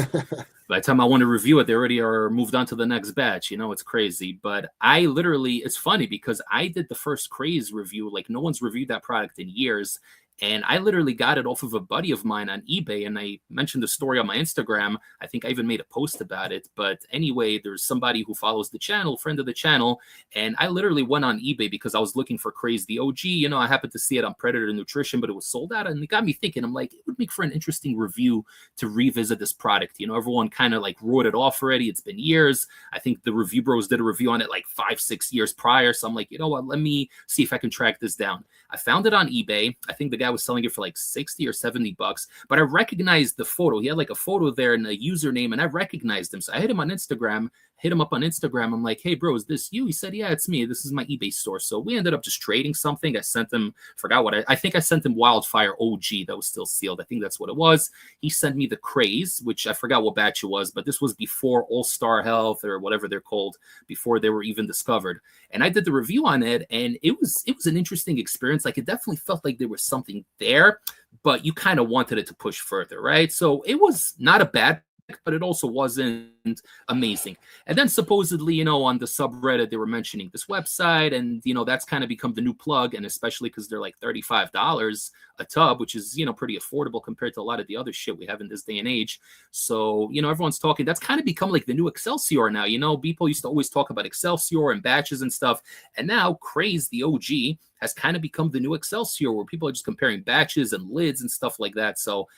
by the time I want to review it, they already are moved on to the next batch. You know, it's crazy. But I literally, it's funny because I did the first Craze review. Like, no one's reviewed that product in years. And I literally got it off of a buddy of mine on eBay. And I mentioned the story on my Instagram. I think I even made a post about it. But anyway, there's somebody who follows the channel, friend of the channel. And I literally went on eBay because I was looking for Craze the OG. You know, I happened to see it on Predator Nutrition, but it was sold out. And it got me thinking, I'm like, it would make for an interesting review to revisit this product. You know, everyone kind of like wrote it off already. It's been years. I think the Review Bros did a review on it like 5-6 years prior. So I'm like, you know what? Let me see if I can track this down. I found it on eBay. I think the guy was selling it for like 60 or 70 bucks, but I recognized the photo. He had like a photo there and a username, and I recognized him. So I hit him on Instagram, hit him up on Instagram. I'm like, hey, bro, is this you? He said, yeah, it's me. This is my eBay store. So we ended up just trading something. I sent him, forgot what I think I sent him Wildfire OG that was still sealed. I think that's what it was. He sent me the Craze, which I forgot what batch it was, but this was before All Star Health or whatever they're called, before they were even discovered. And I did the review on it, and it was an interesting experience. Like, it definitely felt like there was something there, but you kind of wanted it to push further, right? So it was not a bad, but it also wasn't amazing. And then supposedly, you know, on the subreddit, they were mentioning this website, and, you know, that's kind of become the new plug. And especially because they're like $35 a tub, which is, you know, pretty affordable compared to a lot of the other shit we have in this day and age. So, you know, everyone's talking, that's kind of become like the new Excelsior now. You know, people used to always talk about Excelsior and batches and stuff. And now Craze, the OG, has kind of become the new Excelsior, where people are just comparing batches and lids and stuff like that. So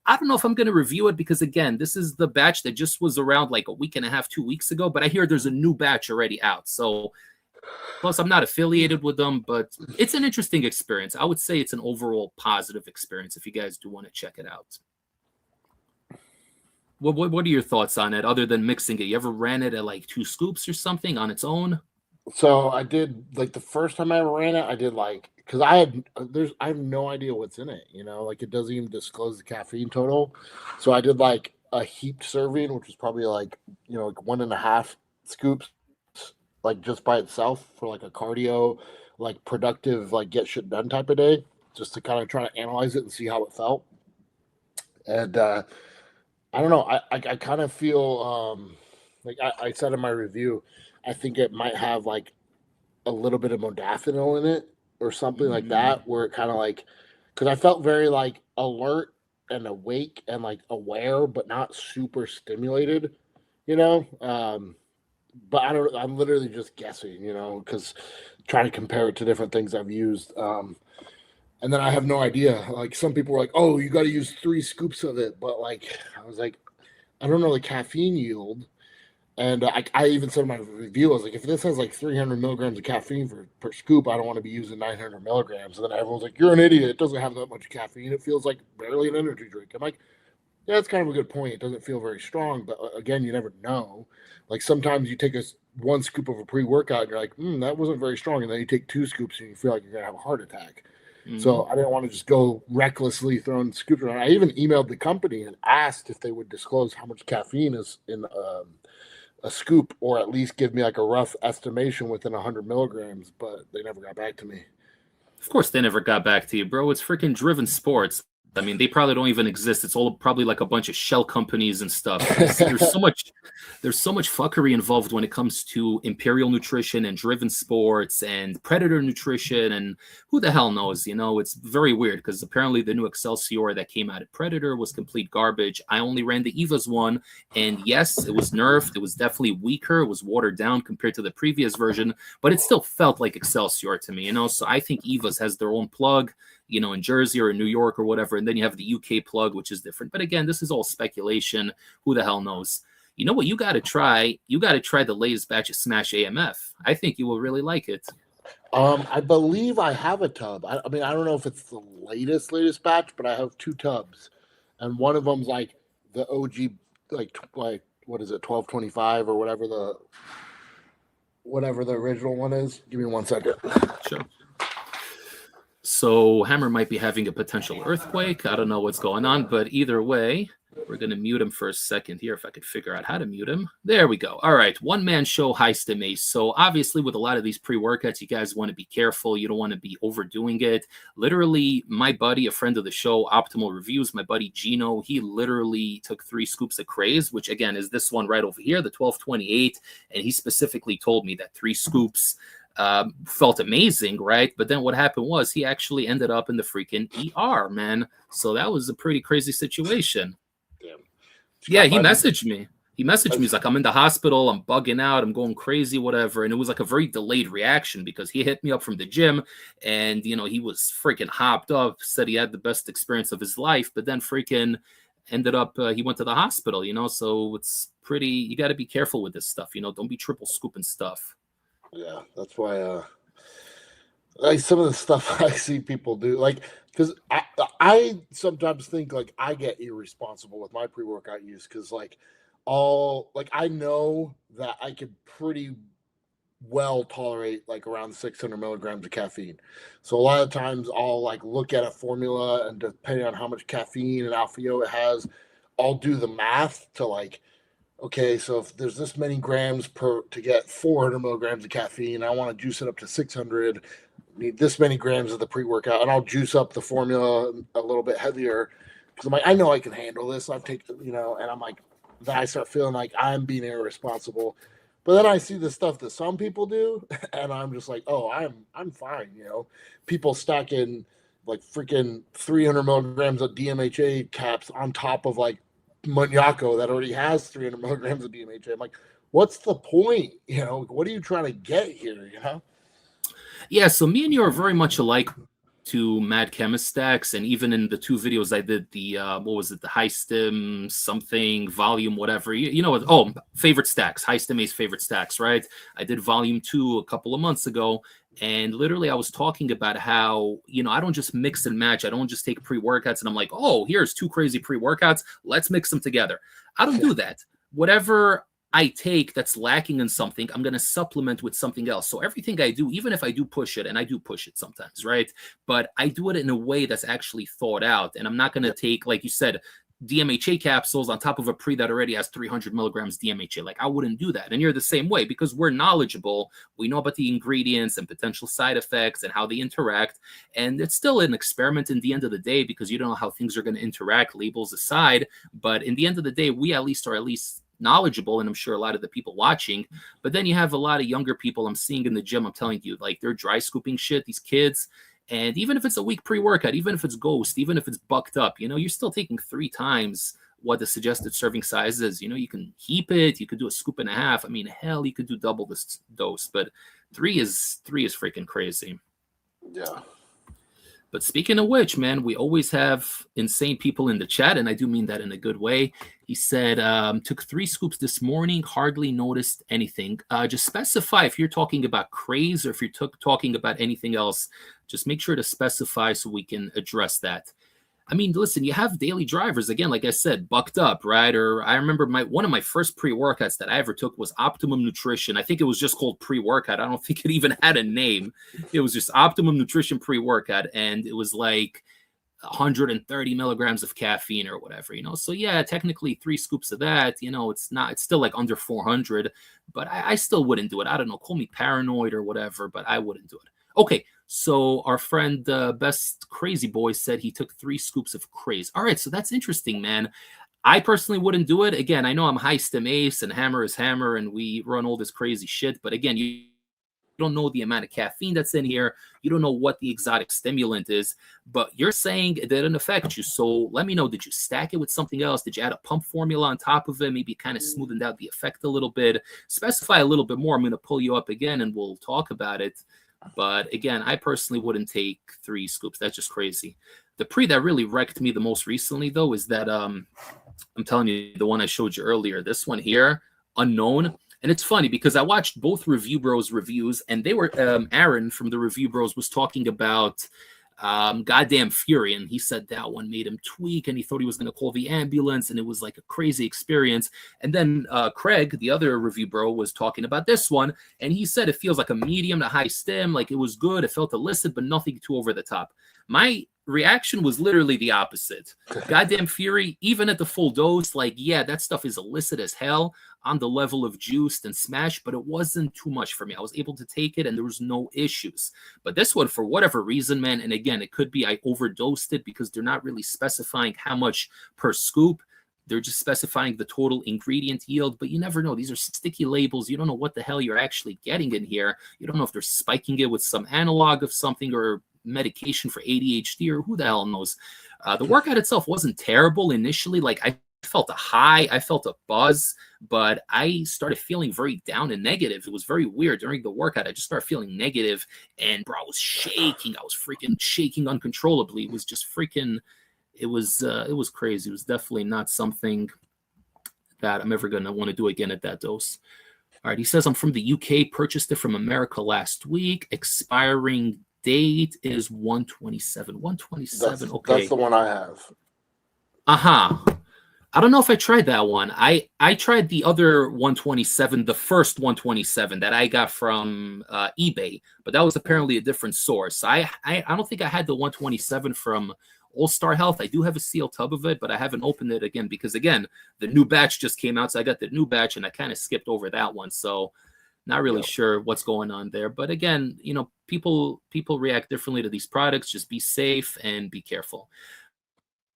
I don't know if I'm going to review it because, again, this is the batch that just was around like a week and a half, 2 weeks ago, but I hear there's a new batch already out. So, plus, I'm not affiliated with them, but it's an interesting experience. I would say it's an overall positive experience if you guys do want to check it out. What are your thoughts on it other than mixing it? You ever ran it at like 2 scoops or something on its own? So I did, like, the first time I ever ran it, I did like, because I have no idea what's in it, you know, like it doesn't even disclose the caffeine total. So I did like a heaped serving, which was probably like, you know, like 1.5 scoops, like just by itself for like a cardio, like productive, like get shit done type of day, just to kind of try to analyze it and see how it felt. And I don't know, I kind of feel like I said in my review, I think it might have like a little bit of modafinil in it or something like that, where it kind of like, because I felt very like alert and awake and like aware, but not super stimulated, you know. But I don't. I'm literally just guessing, you know, because trying to compare it to different things I've used. And then I have no idea. Like some people were like, "Oh, you got to use 3 scoops of it," but like I was like, I don't know the caffeine yield. And I even said in my review, I was like, if this has like 300 milligrams of caffeine per scoop, I don't want to be using 900 milligrams. And then everyone's like, you're an idiot. It doesn't have that much caffeine. It feels like barely an energy drink. I'm like, yeah, that's kind of a good point. It doesn't feel very strong. But again, you never know. Like sometimes you take 1 scoop of a pre workout and you're like, that wasn't very strong. And then you take 2 scoops and you feel like you're going to have a heart attack. So I didn't want to just go recklessly throwing scoops around. I even emailed the company and asked if they would disclose how much caffeine is in a scoop, or at least give me like a rough estimation within 100 milligrams, but they never got back to me. Of course, they never got back to you, bro. It's freaking Driven Sports. I mean, they probably don't even exist. It's all probably like a bunch of shell companies and stuff. There's so much fuckery involved when it comes to Imperial Nutrition and Driven Sports and Predator Nutrition, and who the hell knows? You know, it's very weird because apparently the new Excelsior that came out at Predator was complete garbage. I only ran the Eva's one, and yes, it was nerfed. It was definitely weaker. It was watered down compared to the previous version, but it still felt like Excelsior to me. You know, so I think Eva's has their own plug, you know, in Jersey or in New York or whatever. And then you have the UK plug, which is different. But again, this is all speculation. Who the hell knows? You know what you got to try? You got to try the latest batch of Smash AMF. I think you will really like it. I believe I have a tub. I mean, I don't know if it's the latest batch, but I have 2 tubs, and one of them's like the OG, like what is it, 1225 or whatever the original one is. Give me 1 second. Sure. So Hammer might be having a potential earthquake. I don't know what's going on, but either way, we're going to mute him for a second here if I could figure out how to mute him. There we go. All right. One-man show, High Stim Ace. So obviously with a lot of these pre-workouts, you guys want to be careful. You don't want to be overdoing it. Literally, my buddy, a friend of the show, Optimal Reviews, my buddy Gino, he literally took 3 scoops of Craze, which again is this one right over here, the 1228. And he specifically told me that 3 scoops felt amazing, right? But then what happened was he actually ended up in the freaking ER, man. So that was a pretty crazy situation. Damn. Yeah, he messaged me. He messaged me. He's like, I'm in the hospital. I'm bugging out. I'm going crazy, whatever. And it was like a very delayed reaction because he hit me up from the gym and, you know, he was freaking hopped up, said he had the best experience of his life, but then freaking ended up, he went to the hospital, you know? So it's pretty, you got to be careful with this stuff, you know? Don't be triple scooping stuff. Yeah, that's why like some of the stuff I see people do, like, because I sometimes think like I get irresponsible with my pre-workout use because like I know that I could pretty well tolerate like around 600 milligrams of caffeine. So a lot of times I'll like look at a formula and depending on how much caffeine and alpha-O it has, I'll do the math to like, okay, so if there's this many grams to get 400 milligrams of caffeine, I want to juice it up to 600, need this many grams of the pre-workout, and I'll juice up the formula a little bit heavier because I'm like, I know I can handle this. I've taken, you know, and I'm like, then I start feeling like I'm being irresponsible. But then I see the stuff that some people do, and I'm just like, oh, I'm fine, you know. People stacking like freaking 300 milligrams of DMHA caps on top of like Munyako that already has 300 milligrams of DMHA. I'm like, what's the point? You know, what are you trying to get here? You know? Yeah, so me and you are very much alike to Mad Chemist stacks, and even in the 2 videos I did, the what was it, the High Stim something volume, whatever. You know what? Oh, favorite stacks, High Stim Ace favorite stacks, right? I did volume 2 a couple of months ago, and literally I was talking about how, you know, I don't just mix and match. I don't just take pre-workouts and I'm like, oh, here's 2 crazy pre-workouts, let's mix them together. I don't do that. Whatever I take that's lacking in something, I'm going to supplement with something else. So everything I do, even if I do push it, and I do push it sometimes, right? But I do it in a way that's actually thought out. And I'm not going to take, like you said, DMHA capsules on top of a pre that already has 300 milligrams DMHA. Like, I wouldn't do that. And you're the same way because we're knowledgeable. We know about the ingredients and potential side effects and how they interact. And it's still an experiment in the end of the day because you don't know how things are going to interact, labels aside. But in the end of the day, we at least knowledgeable, and I'm sure a lot of the people watching. But then you have a lot of younger people I'm seeing in the gym. I'm telling you, like, they're dry scooping shit, these kids. And even if it's a weak pre-workout, even if it's Ghost, even if it's bucked up, you know, you're still taking 3 times what the suggested serving size is. You know, you can heap it, you could do a scoop and a half. I mean, hell, you could do double this dose, but 3 is freaking crazy. Yeah. But speaking of which, man, we always have insane people in the chat, and I do mean that in a good way. He said, took 3 scoops this morning, hardly noticed anything. Just specify if you're talking about Craze or if you're talking about anything else. Just make sure to specify so we can address that. I mean, listen, you have daily drivers, again, like I said, bucked up, right? Or I remember one of my first pre-workouts that I ever took was Optimum Nutrition. I think it was just called pre-workout. I don't think it even had a name. It was just Optimum Nutrition pre-workout, and it was like 130 milligrams of caffeine or whatever, you know? So yeah, technically 3 scoops of that, you know, it's still like under 400, but I still wouldn't do it. I don't know, call me paranoid or whatever, but I wouldn't do it. Okay, so our friend Best Crazy Boy said he took 3 scoops of Craze. All right, so that's interesting, man. I personally wouldn't do it. Again, I know I'm High Stim Ace and Hammer is Hammer and we run all this crazy shit, but again, you don't know the amount of caffeine that's in here. You don't know what the exotic stimulant is, but you're saying it didn't affect you. So let me know, did you stack it with something else? Did you add a pump formula on top of it? Maybe kind of smoothened out the effect a little bit. Specify a little bit more. I'm going to pull you up again and we'll talk about it. But again, I personally wouldn't take 3 scoops. That's just crazy. The pre that really wrecked me the most recently, though, is that I'm telling you, the one I showed you earlier, this one here, Unknown. And it's funny because I watched both Review Bros reviews, and they were Aaron from the Review Bros was talking about Goddamn Fury, and he said that one made him tweak, and he thought he was going to call the ambulance, and it was like a crazy experience. And then Craig, the other review bro, was talking about this one, and he said it feels like a medium to high stim, like it was good, it felt illicit, but nothing too over the top. My reaction was literally the opposite. Goddamn Fury, even at the full dose, like, yeah, that stuff is illicit as hell on the level of juiced and smashed, but it wasn't too much for me. I was able to take it and there was no issues. But this one, for whatever reason, man, and again, it could be I overdosed it because they're not really specifying how much per scoop. They're just specifying the total ingredient yield, but you never know. These are sticky labels. You don't know what the hell you're actually getting in here. You don't know if they're spiking it with some analog of something or medication for ADHD or who the hell knows. The workout itself wasn't terrible initially. Like, I felt a high, I felt a buzz, but I started feeling very down and negative. It was very weird during the workout. I just started feeling negative, and bro, I was shaking. I was freaking shaking uncontrollably. It was just freaking, it was crazy. It was definitely not something that I'm ever going to want to do again at that dose. All right, he says, I'm from the UK, purchased it from America last week. Expiring date is 127. 127. Okay. That's the one I have. I don't know if I tried that one. I tried the other 127, the first 127 that I got from eBay, but that was apparently a different source. I don't think I had the 127 from All Star Health. I do have a sealed tub of it, but I haven't opened it again because, again, the new batch just came out, so I got the new batch and I kind of skipped over that one. So not really sure what's going on there. But again, you know, people react differently to these products. Just be safe and be careful.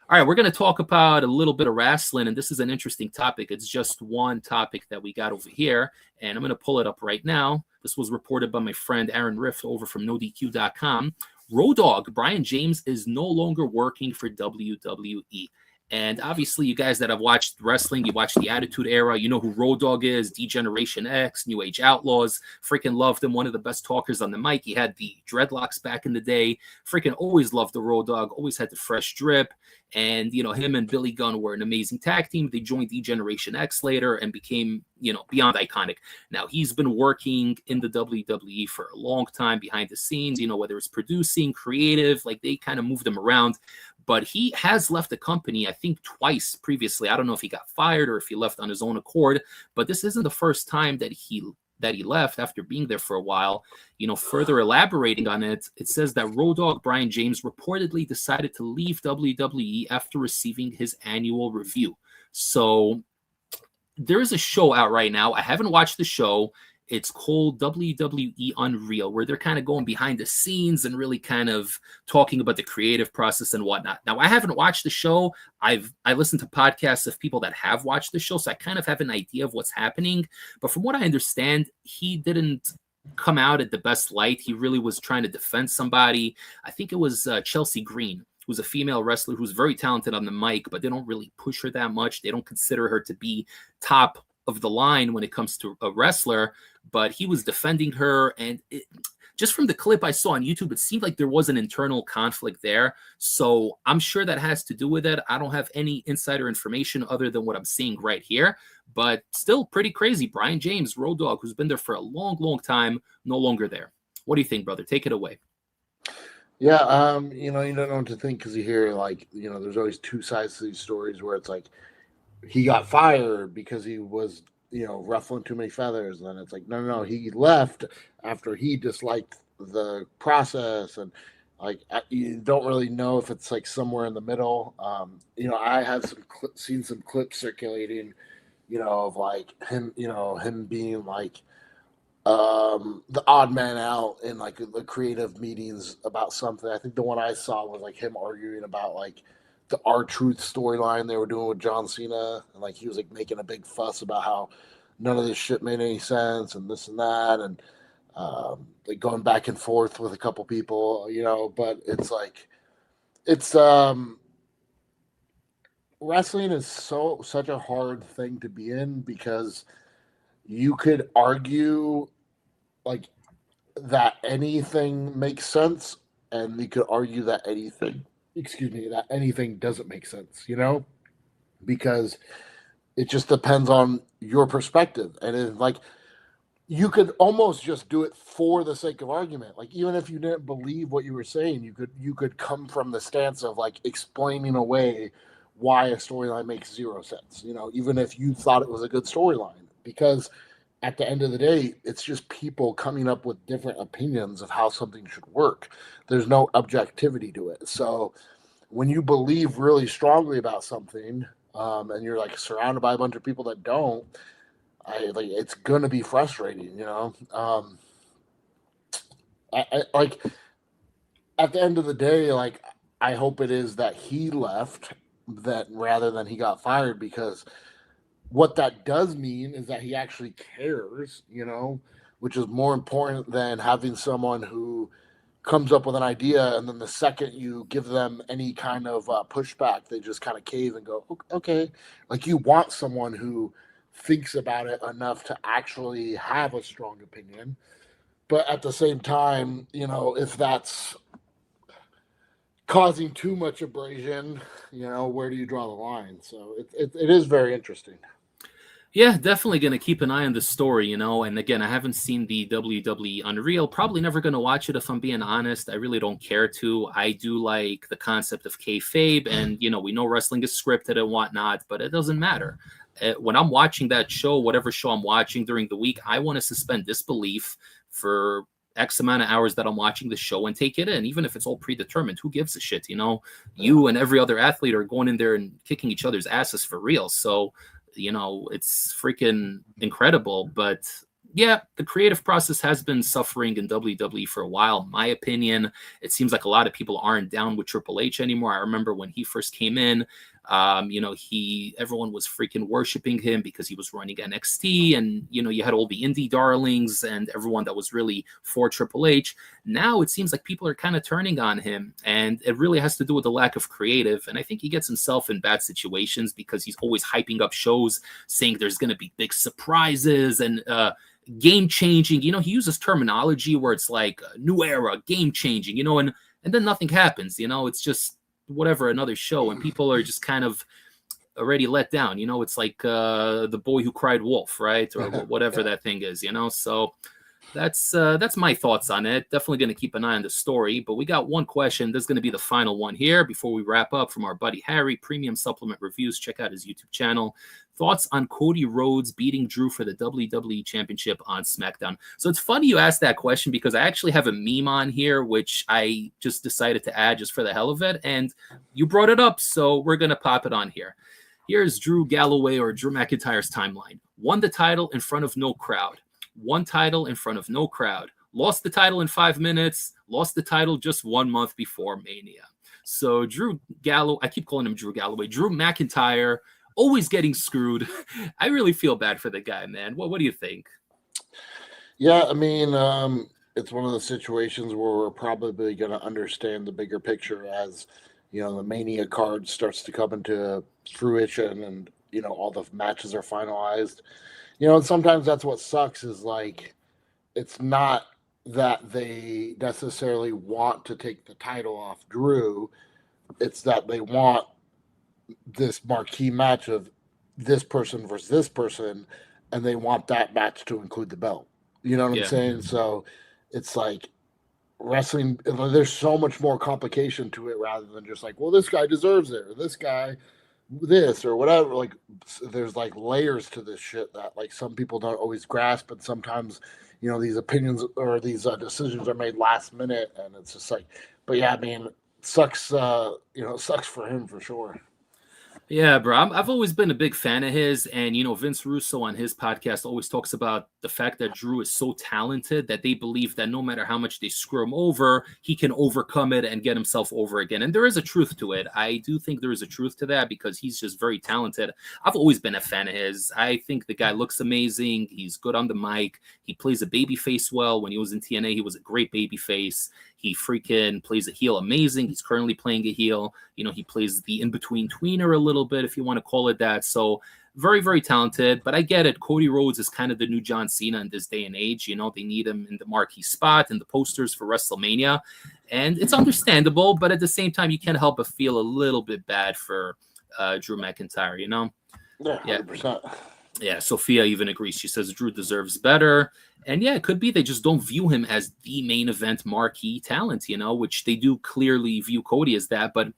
All right, we're going to talk about a little bit of wrestling, and this is an interesting topic. It's just one topic that we got over here, and I'm going to pull it up right now. This was reported by my friend Aaron Riff over from NoDQ.com. Road Dogg Brian James is no longer working for WWE. And obviously, you guys that have watched wrestling, you watched the Attitude Era, you know who Road Dogg is, D-Generation X, New Age Outlaws. Freaking loved him. One of the best talkers on the mic. He had the dreadlocks back in the day. Freaking always loved the Road Dogg. Always had the fresh drip. And, you know, him and Billy Gunn were an amazing tag team. They joined D-Generation X later and became, you know, beyond iconic. Now, he's been working in the WWE for a long time behind the scenes, you know, whether it's producing, creative, like they kind of moved him around. But he has left the company, I think, twice previously. I don't know if he got fired or if he left on his own accord, but this isn't the first time that he left after being there for a while. You know, further elaborating on it, it says that Road Dogg Brian James reportedly decided to leave WWE after receiving his annual review. So there is a show out right now. I haven't watched the show. It's called WWE Unreal, where they're kind of going behind the scenes and really kind of talking about the creative process and whatnot. Now, I haven't watched the show. I listened to podcasts of people that have watched the show, so I kind of have an idea of what's happening. But from what I understand, he didn't come out at the best light. He really was trying to defend somebody. I think it was Chelsea Green, who's a female wrestler who's very talented on the mic, but they don't really push her that much. They don't consider her to be top of the line when it comes to a wrestler, but he was defending her. And just from the clip I saw on YouTube, it seemed like there was an internal conflict there. So I'm sure that has to do with it. I don't have any insider information other than what I'm seeing right here, but still pretty crazy. Brian James, Road Dogg, who's been there for a long, long time, no longer there. What do you think, brother? Take it away. Yeah, you know, you don't know what to think because you hear, like, you know, there's always two sides to these stories where it's like he got fired because he was, you know, ruffling too many feathers. And then it's like, no, he left after he disliked the process. And like, you don't really know if it's like somewhere in the middle. You know, I have seen some clips circulating, you know, of like him, you know, him being like the odd man out in like the creative meetings about something. I think the one I saw was like him arguing about like the R-Truth storyline they were doing with John Cena, and like he was like making a big fuss about how none of this shit made any sense and this and that, and like going back and forth with a couple people, you know. But it's like it's wrestling is such a hard thing to be in because you could argue like that anything makes sense, and you could argue that anything doesn't make sense, you know, because it just depends on your perspective. And it's like you could almost just do it for the sake of argument. Like, even if you didn't believe what you were saying, you could come from the stance of like explaining away why a storyline makes zero sense, you know, even if you thought it was a good storyline. Because at the end of the day, it's just people coming up with different opinions of how something should work. There's no objectivity to it. So when you believe really strongly about something, and you're like surrounded by a bunch of people that don't, it's gonna be frustrating, you know. Like at the end of the day, like I hope it is that he left that rather than he got fired, because what that does mean is that he actually cares, you know, which is more important than having someone who comes up with an idea and then the second you give them any kind of pushback, they just kind of cave and go, okay. Like, you want someone who thinks about it enough to actually have a strong opinion. But at the same time, you know, if that's causing too much abrasion, you know, where do you draw the line? So it is very interesting. Yeah, definitely going to keep an eye on the story, you know. And again, I haven't seen the WWE Unreal. Probably never going to watch it if I'm being honest. I really don't care to. I do like the concept of kayfabe, and you know, we know wrestling is scripted and whatnot, but it doesn't matter. When I'm watching that show, whatever show I'm watching during the week, I want to suspend disbelief for X amount of hours that I'm watching the show and take it in, even if it's all predetermined. Who gives a shit, you know? You and every other athlete are going in there and kicking each other's asses for real. So you know, it's freaking incredible. But yeah, the creative process has been suffering in WWE for a while. In my opinion, it seems like a lot of people aren't down with Triple H anymore. I remember when he first came in, you know, everyone was freaking worshiping him because he was running NXT, and you know, you had all the indie darlings and everyone that was really for Triple H. Now it seems like people are kind of turning on him, and it really has to do with the lack of creative. And I think he gets himself in bad situations because he's always hyping up shows, saying there's going to be big surprises and game changing. You know, he uses terminology where it's like new era, game changing, you know, and then nothing happens. You know, it's just whatever, another show, and people are just kind of already let down. You know, it's like the boy who cried wolf, right? Or whatever that thing is, you know. So that's my thoughts on it. Definitely going to keep an eye on the story. But we got one question. This is going to be the final one here before we wrap up, from our buddy Harry, Premium Supplement Reviews. Check out his YouTube channel. Thoughts on Cody Rhodes beating Drew for the WWE Championship on SmackDown? So it's funny you asked that question, because I actually have a meme on here, which I just decided to add just for the hell of it. And you brought it up, so we're going to pop it on here. Here's Drew Galloway, or Drew McIntyre's timeline. Won the title in front of no crowd. Won title in front of no crowd. Lost the title in 5 minutes. Lost the title just 1 month before Mania. So Drew Galloway, I keep calling him Drew Galloway, Drew McIntyre, always getting screwed. I really feel bad for the guy, man. What do you think? Yeah, I mean, it's one of the situations where we're probably going to understand the bigger picture as, you know, the Mania card starts to come into fruition and, you know, all the matches are finalized. You know, and sometimes that's what sucks, is like, it's not that they necessarily want to take the title off Drew. It's that they want this marquee match of this person versus this person, and they want that match to include the belt. You know what I'm saying? So it's like wrestling, there's so much more complication to it rather than just like, well, this guy deserves it, or this guy this, or whatever. Like, there's like layers to this shit that like some people don't always grasp, and sometimes, you know, these opinions or these decisions are made last minute, and it's just like, but yeah, I mean, sucks. You know, sucks for him for sure. Yeah, bro. I've always been a big fan of his. And, you know, Vince Russo on his podcast always talks about the fact that Drew is so talented that they believe that no matter how much they screw him over, he can overcome it and get himself over again. And there is a truth to it. I do think there is a truth to that, because he's just very talented. I've always been a fan of his. I think the guy looks amazing. He's good on the mic. He plays a baby face well. When he was in TNA, he was a great baby face. He freaking plays a heel amazing. He's currently playing a heel. You know, he plays the in-between tweener a little bit, if you want to call it that. So very, very talented. But I get it. Cody Rhodes is kind of the new John Cena in this day and age. You know, they need him in the marquee spot, in the posters for WrestleMania. And it's understandable. But at the same time, you can't help but feel a little bit bad for Drew McIntyre, you know? Yeah, 100%. Yeah, Sophia even agrees. She says Drew deserves better. And yeah, it could be they just don't view him as the main event marquee talent, you know, which they do clearly view Cody as that. But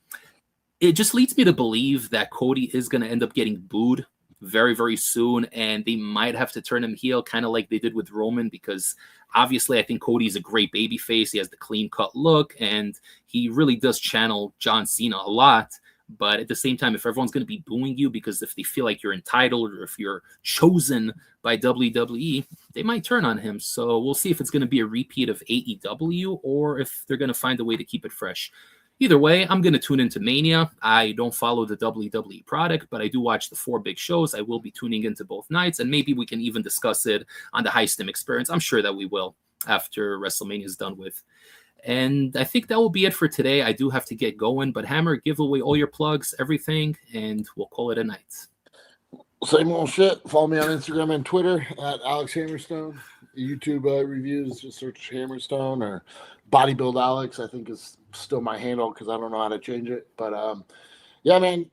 it just leads me to believe that Cody is going to end up getting booed very, very soon. And they might have to turn him heel, kind of like they did with Roman, because obviously I think Cody's a great baby face. He has the clean cut look, and he really does channel John Cena a lot. But at the same time, if everyone's going to be booing you because if they feel like you're entitled or if you're chosen by WWE, they might turn on him. So we'll see if it's going to be a repeat of AEW or if they're going to find a way to keep it fresh. Either way, I'm going to tune into Mania. I don't follow the WWE product, but I do watch the 4 big shows. I will be tuning into both nights, and maybe we can even discuss it on the High Stim Experience. I'm sure that we will after WrestleMania is done with. And I think that will be it for today. I do have to get going, but Hammer, give away all your plugs, everything, and we'll call it a night. Same old shit. Follow me on Instagram and Twitter at Alex Hammerstone. YouTube reviews, just search Hammerstone or Bodybuild Alex, I think is still my handle because I don't know how to change it. But yeah, man,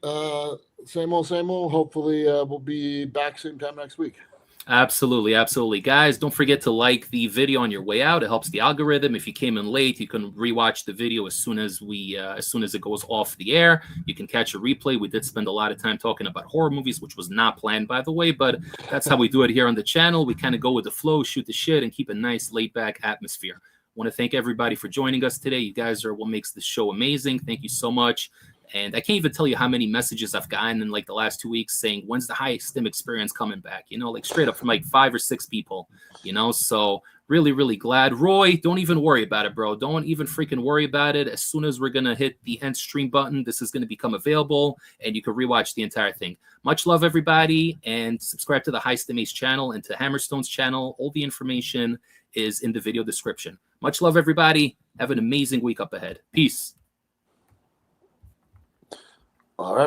same old, same old. Hopefully we'll be back same time next week. Absolutely, absolutely. Guys, don't forget to like the video on your way out. It helps the algorithm. If you came in late, you can rewatch the video as soon as it goes off the air. You can catch a replay. We did spend a lot of time talking about horror movies, which was not planned, by the way, but that's how we do it here on the channel. We kind of go with the flow, shoot the shit, and keep a nice laid-back atmosphere. I want to thank everybody for joining us today. You guys are what makes this show amazing. Thank you so much. And I can't even tell you how many messages I've gotten in like the last 2 weeks saying, when's the High Stim Experience coming back? You know, like straight up from like 5 or 6 people, you know, so really, really glad. Roy, don't even worry about it, bro. Don't even freaking worry about it. As soon as we're going to hit the end stream button, this is going to become available and you can rewatch the entire thing. Much love, everybody, and subscribe to the High Stim Ace channel and to Hammerstone's channel. All the information is in the video description. Much love, everybody. Have an amazing week up ahead. Peace. All right.